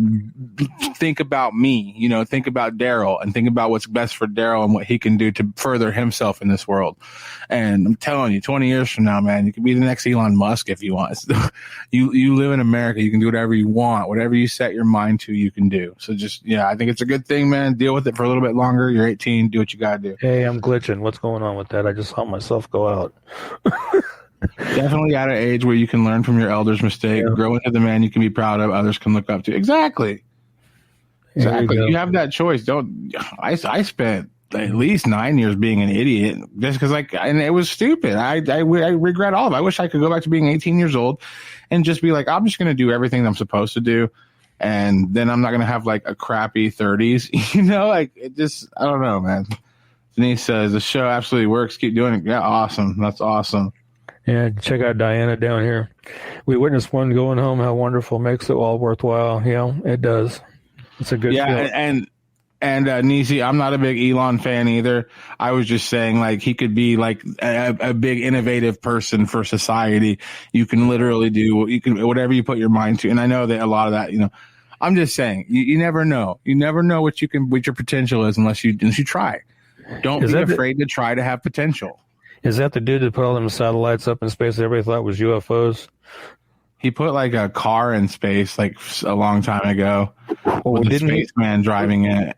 think about me, think about Darrell and think about what's best for Darrell and what he can do to further himself in this world. And I'm telling you, 20 years from now, man, you can be the next Elon Musk if you want. You live in America. You can do whatever you want. Whatever you set your mind to, you can do. So just, I think it's a good thing, man. Deal with it for a little bit longer. You're 18. Do what you got to do. Hey, I'm glitching. What's going on with that? I just saw myself go out. Definitely at an age where you can learn from your elders' mistake, grow into the man you can be proud of, others can look up to. Exactly. You have that choice. I spent at least 9 years being an idiot just because, and it was stupid. I regret all of it. I wish I could go back to being 18 years old and just be like, I'm just going to do everything I'm supposed to do and then I'm not going to have like a crappy 30s, you know, like it just, I don't know, man. Denise says the show absolutely works. Keep doing it. Yeah. Awesome. That's awesome. Yeah. Check out Diana down here. We witnessed one going home. How wonderful. Makes it all worthwhile. Yeah, it does. It's a good feeling. And Nisi, I'm not a big Elon fan either. I was just saying, like, he could be like a big innovative person for society. You can literally do whatever you put your mind to. And I know that a lot of that, you know, I'm just saying, you never know. You never know what your potential is unless you try. Don't be afraid to try to have potential. Is that the dude that put all them satellites up in space that everybody thought was UFOs? He put like a car in space like a long time ago with the spaceman driving it.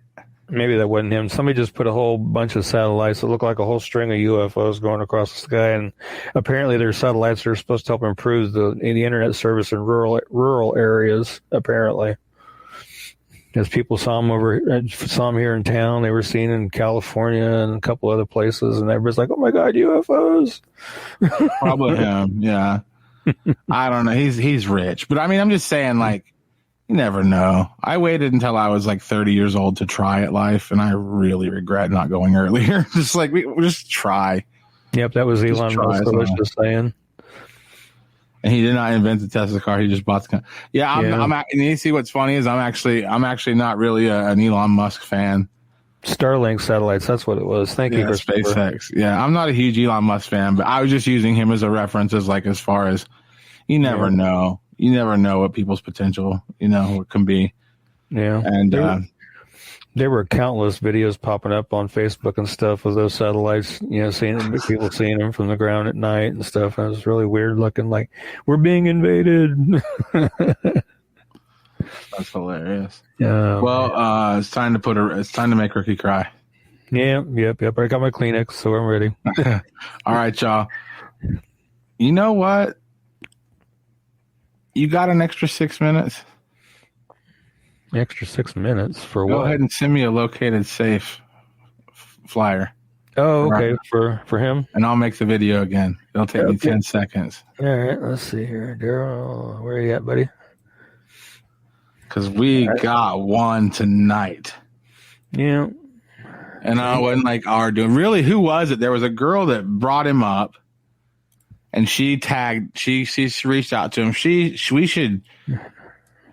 Maybe that wasn't him. Somebody just put a whole bunch of satellites that look like a whole string of UFOs going across the sky, and apparently they're satellites that are supposed to help improve the internet service in rural areas. Apparently, as people saw them here in town, they were seen in California and a couple other places, and everybody's like, "Oh my God, UFOs!" Probably him. Yeah, I don't know. He's rich, but I mean, I'm just saying, like. You never know. I waited until I was like 30 years old to try at life, and I really regret not going earlier. Just like we just try. Yep, that was Elon Musk just saying. And he did not invent the Tesla car; he just bought the car. Yeah, I'm. And you see what's funny is I'm actually not really an Elon Musk fan. Starlink satellites, that's what it was. Thank you, SpaceX. Yeah, I'm not a huge Elon Musk fan, but I was just using him as a reference, as far as you never know. You never know what people's potential, can be. Yeah. And there were countless videos popping up on Facebook and stuff of those satellites, people seeing them from the ground at night and stuff. And it was really weird looking, like we're being invaded. That's hilarious. Yeah. Well, it's time to make Ricky cry. Yeah. Yep. I got my Kleenex, so I'm ready. All right, y'all. You know what? You got an extra 6 minutes? Extra 6 minutes for what? Go ahead and send me a located safe flyer. Oh, okay. For him? And I'll make the video again. It'll take me 10 seconds. All right. Let's see here. Darrell, where are you at, buddy? Because we got one tonight. Yeah. And I wasn't like doing. Really, who was it? There was a girl that brought him up. And she reached out to him.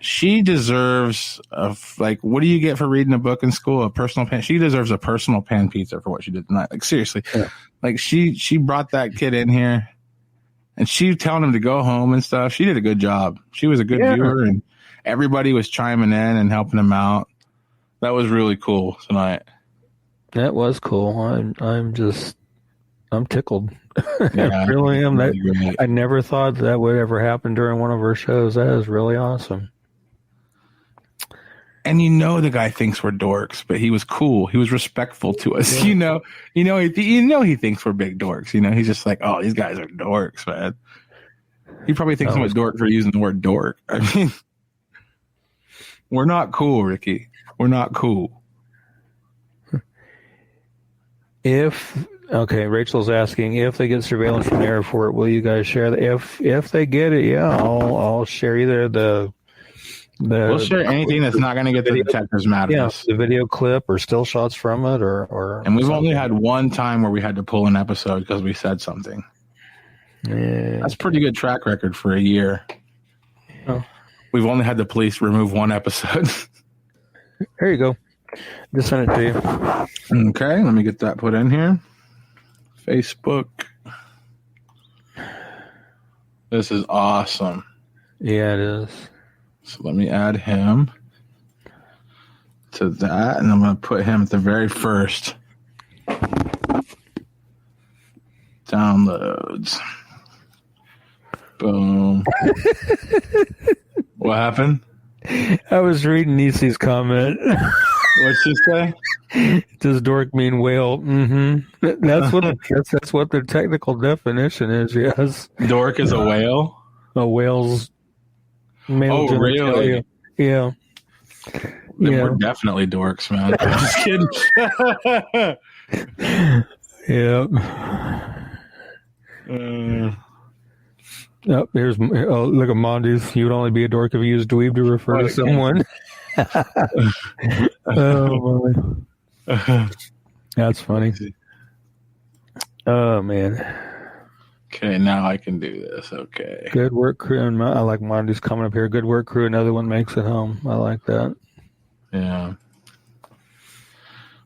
She deserves what do you get for reading a book in school? A personal pan. She deserves a personal pan pizza for what she did tonight. Like seriously, like she brought that kid in here, and she telling him to go home and stuff. She did a good job. She was a good viewer, and everybody was chiming in and helping him out. That was really cool tonight. That was cool. I'm tickled. Yeah, I really am. I never thought that would ever happen during one of our shows. That is really awesome. And the guy thinks we're dorks, but he was cool. He was respectful to us. Yeah. He thinks we're big dorks. He's just like, oh, these guys are dorks, man. He probably thinks I'm a dork for using the word dork. I mean, we're not cool, Ricky. We're not cool. Okay, Rachel's asking if they get surveillance from the airport, will you guys share that? If they get it, yeah, I'll share either we'll share anything that's not going to get the detectives mad at us. The video clip or still shots from it, or and we've only had one time where we had to pull an episode because we said something. Yeah, that's pretty good track record for a year. Oh. We've only had the police remove one episode. There you go. Just send it to you. Okay, let me get that put in here. Facebook. This is awesome. Yeah, it is. So let me add him to that, and I'm going to put him at the very first. Downloads. Boom. What happened? I was reading Nisi's comment. What'd she say? Does dork mean whale? Mm-hmm. That's what the technical definition is. Yes. Dork is a whale. A whale's male genitalia. Really? Yeah. We're definitely dorks, man. I'm just kidding. Yeah. Oh, look at Mondes. You would only be a dork if you used dweeb to refer to someone. Oh, my. That's funny. Oh, man. Okay, now I can do this. Okay. Good work, crew. And I like Mondes coming up here. Good work, crew. Another one makes it home. I like that. Yeah.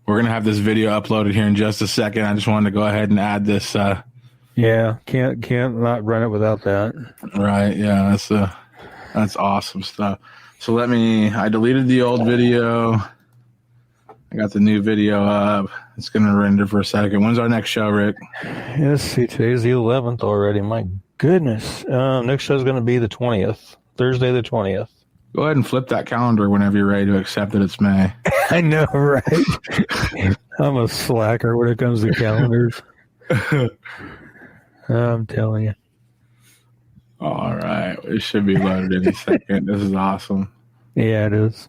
We're going to have this video uploaded here in just a second. I just wanted to go ahead and add this. Yeah, can't not run it without that. Right, yeah, that's awesome stuff. So I deleted the old video. I got the new video up. It's going to render for a second. When's our next show, Rick? Let's see, today's the 11th already. My goodness. Next show is going to be the 20th, Thursday the 20th. Go ahead and flip that calendar whenever you're ready to accept that it's May. I know, right? I'm a slacker when it comes to calendars. I'm telling you. All right. It should be loaded in a second. This is awesome. Yeah, it is.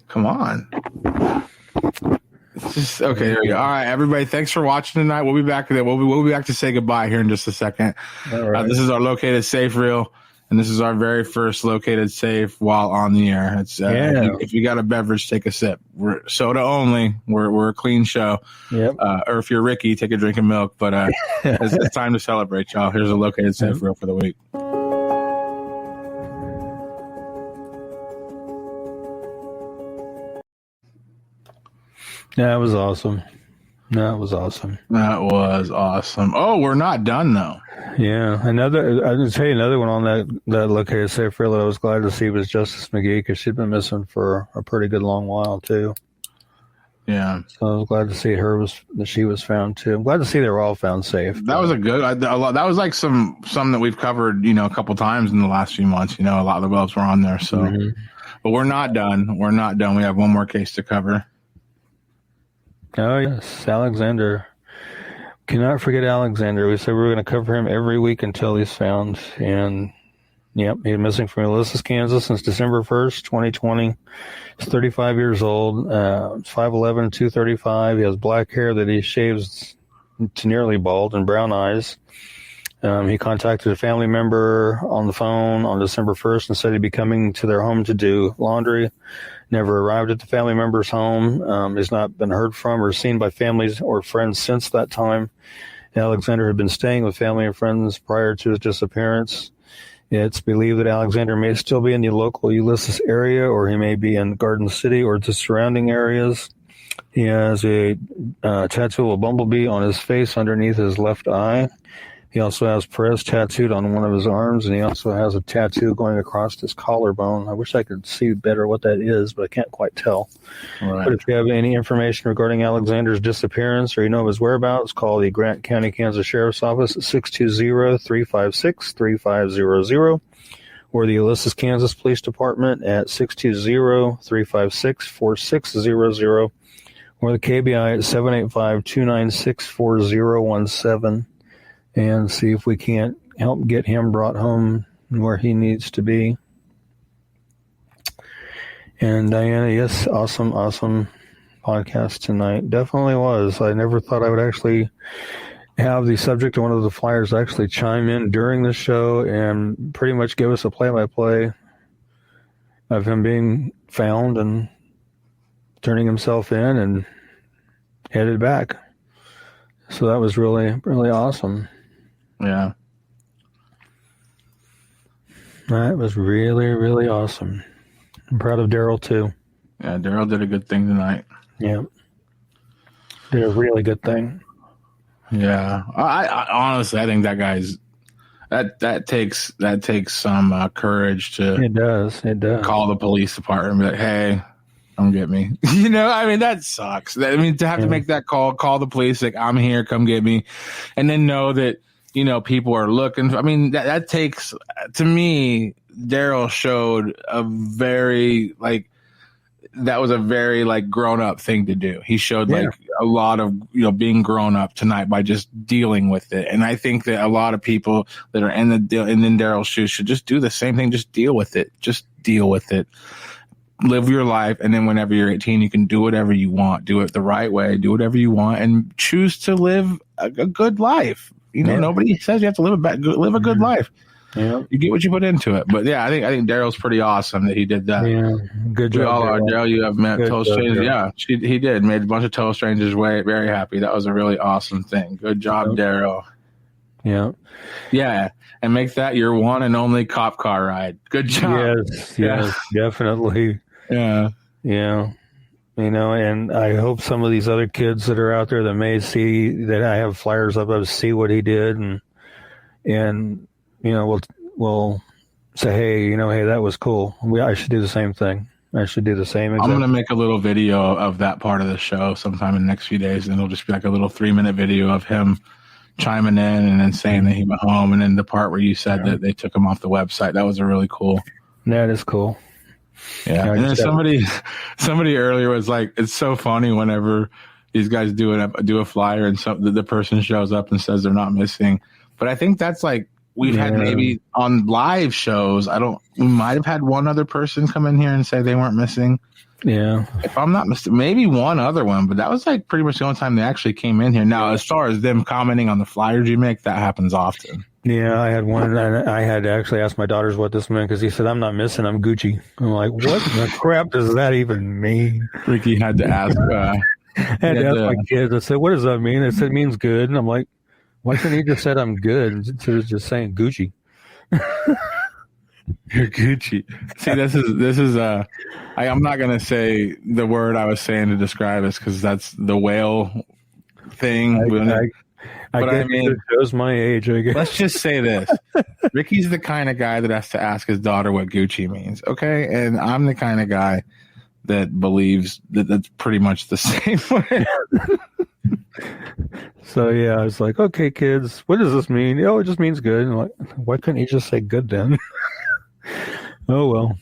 Come on. It's just okay. Here we go. All right, everybody. Thanks for watching tonight. We'll be back. We'll be back to say goodbye here in just a second. All right. This is our located safe reel, and this is our very first located safe while on the air. It's if you got a beverage, take a sip. We're soda only. We're a clean show. Yep. Or if you're Ricky, take a drink of milk. But it's time to celebrate, y'all. Here's a located safe reel for the week. That was awesome. That was awesome. Oh, we're not done though. Yeah, I can tell you another one on that located safe reel that I was glad to see was Justice McGee, because she'd been missing for a pretty good long while too. Yeah, so I was glad to see that she was found too. I'm glad to see they were all found safe. That was that was like some that we've covered, a couple times in the last few months. A lot of the webs were on there. So, But we're not done. We're not done. We have one more case to cover. Oh, yes. Alexander. Cannot forget Alexander. We said we were going to cover him every week until he's found. And, yep, he's missing from Ulysses, Kansas since December 1st, 2020. He's 35 years old, 5'11", 235. He has black hair that he shaves to nearly bald and brown eyes. He contacted a family member on the phone on December 1st and said he'd be coming to their home to do laundry. Never arrived at the family member's home. He's not been heard from or seen by families or friends since that time. Alexander had been staying with family and friends prior to his disappearance. It's believed that Alexander may still be in the local Ulysses area, or he may be in Garden City or the surrounding areas. He has a tattoo of a bumblebee on his face underneath his left eye. He also has Perez tattooed on one of his arms, and he also has a tattoo going across his collarbone. I wish I could see better what that is, but I can't quite tell. Right. But if you have any information regarding Alexander's disappearance or you know of his whereabouts, call the Grant County, Kansas Sheriff's Office at 620-356-3500 or the Ulysses, Kansas Police Department at 620-356-4600 or the KBI at 785-296-4017. And see if we can't help get him brought home where he needs to be. And Diana, yes, awesome podcast tonight. Definitely was. I never thought I would actually have the subject of one of the flyers actually chime in during the show and pretty much give us a play-by-play of him being found and turning himself in and headed back. So that was really, really awesome. Yeah. That was really, really awesome. I'm proud of Darrell, too. Yeah, Darrell did a good thing tonight. Yeah. Did a really good thing. Yeah. I honestly, I think that guy's that takes some courage to It does. call the police department and be like, hey, come get me. That sucks. To have to make that call the police, like, I'm here, come get me. And then know that, people are looking. That takes, to me, Darrell showed a very, that was a very, grown up thing to do. He showed, a lot of, being grown up tonight by just dealing with it. And I think that a lot of people that are in Darrell's shoes should just do the same thing. Just deal with it. live your life, and then whenever you're 18, you can do whatever you want, do it the right way, do whatever you want, and choose to live a good life. You know, nobody says you have to live a good life. Yeah, you get what you put into it. But yeah, I think Darrell's pretty awesome that he did that. Yeah, good job. We all are. Darrell, you have met total strangers. Yeah, he did. Made a bunch of total strangers very happy. That was a really awesome thing. Good job, Darrell. Yeah. Yeah. And make that your one and only cop car ride. Good job. Yes, definitely. Yeah. Yeah. You know, and I hope some of these other kids that are out there that may see that I have flyers up of see what he did and you know, we'll say, hey, that was cool. I should do the same thing. I should do the same. I'm going to make a little video of that part of the show sometime in the next few days, and it'll just be like a little 3-minute video of him chiming in and then saying that he went home, and then the part where you said that they took him off the website. That was a really cool. That is cool. Yeah. And then somebody earlier was like, it's so funny whenever these guys do a flyer and the person shows up and says they're not missing. But I think that's like, we've had maybe on live shows, we might have had one other person come in here and say they weren't missing. Yeah. If I'm not mistaken, maybe one other one, but that was like pretty much the only time they actually came in here. Now, as far as them commenting on the flyers you make, that happens often. Yeah, I had one, and I had to actually ask my daughters what this meant because he said, I'm not missing, I'm Gucci. I'm like, what the crap does that even mean? Ricky had to ask. I had to ask my kids. I said, what does that mean? They said, it means good. And I'm like, why couldn't he just said I'm good instead of just saying Gucci? You're Gucci. See, this is I'm not gonna say the word I was saying to describe this because that's the whale thing. I mean, it shows my age. I guess. Let's just say this: Ricky's the kind of guy that has to ask his daughter what Gucci means. Okay, and I'm the kind of guy that believes that that's pretty much the same way. So yeah, I was like, okay, kids, what does this mean? Oh, it just means good. I'm like, why couldn't he just say good then? Oh well.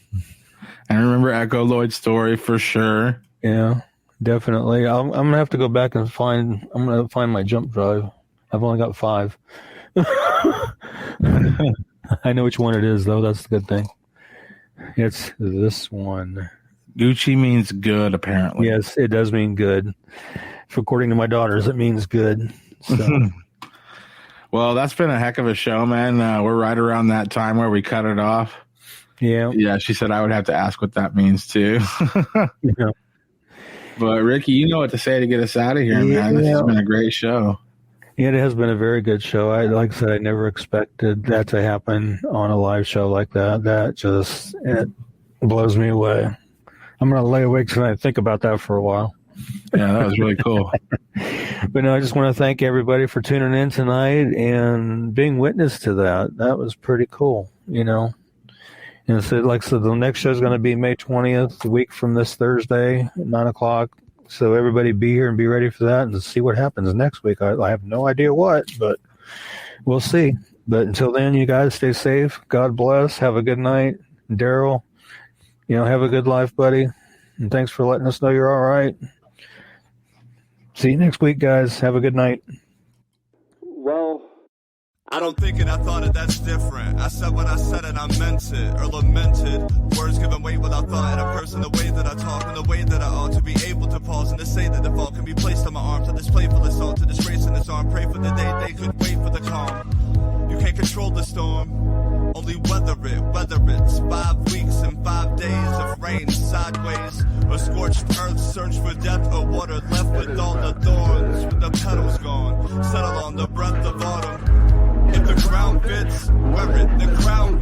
I remember Echo Lloyd's story for sure. Yeah, definitely. I'm gonna have to go back and find my jump drive. I've only got 5. I know which one it is though. That's the good thing. It's this one. Gucci means good, apparently. Yes, it does mean good. According to my daughters, it means good. So. Well, that's been a heck of a show, man. We're right around that time where we cut it off. Yeah. Yeah, she said I would have to ask what that means, too. Yeah. But, Ricky, you know what to say to get us out of here, man. This has been a great show. Yeah, it has been a very good show. Like I said, I never expected that to happen on a live show like that. It blows me away. I'm going to lay awake tonight and think about that for a while. Yeah, that was really cool. But no, I just want to thank everybody for tuning in tonight and being witness to that. That was pretty cool, And so, like I said, the next show is going to be May 20th, a week from this Thursday at 9 o'clock. So everybody be here and be ready for that and see what happens next week. I have no idea what, but we'll see. But until then, you guys stay safe. God bless. Have a good night. Darrell, have a good life, buddy. And thanks for letting us know you're all right. See you next week, guys. Have a good night. Well, I don't think it, I thought it, that's different. I said what I said and I meant it, or lamented. Words given weight without thought, and a person the way that I talk and the way that I ought to be able to pause and to say that the fault can be placed on my arms. To display for the salt, to disgrace in his arm. Pray for the day they could wait for the calm. You can't control the storm, only weather it, whether it's 5 weeks and 5 days of rain sideways, or scorched earth, search for depth or water left with all the thorns, with the petals gone, settle on the breath of autumn. If the crown fits, wear it, the crown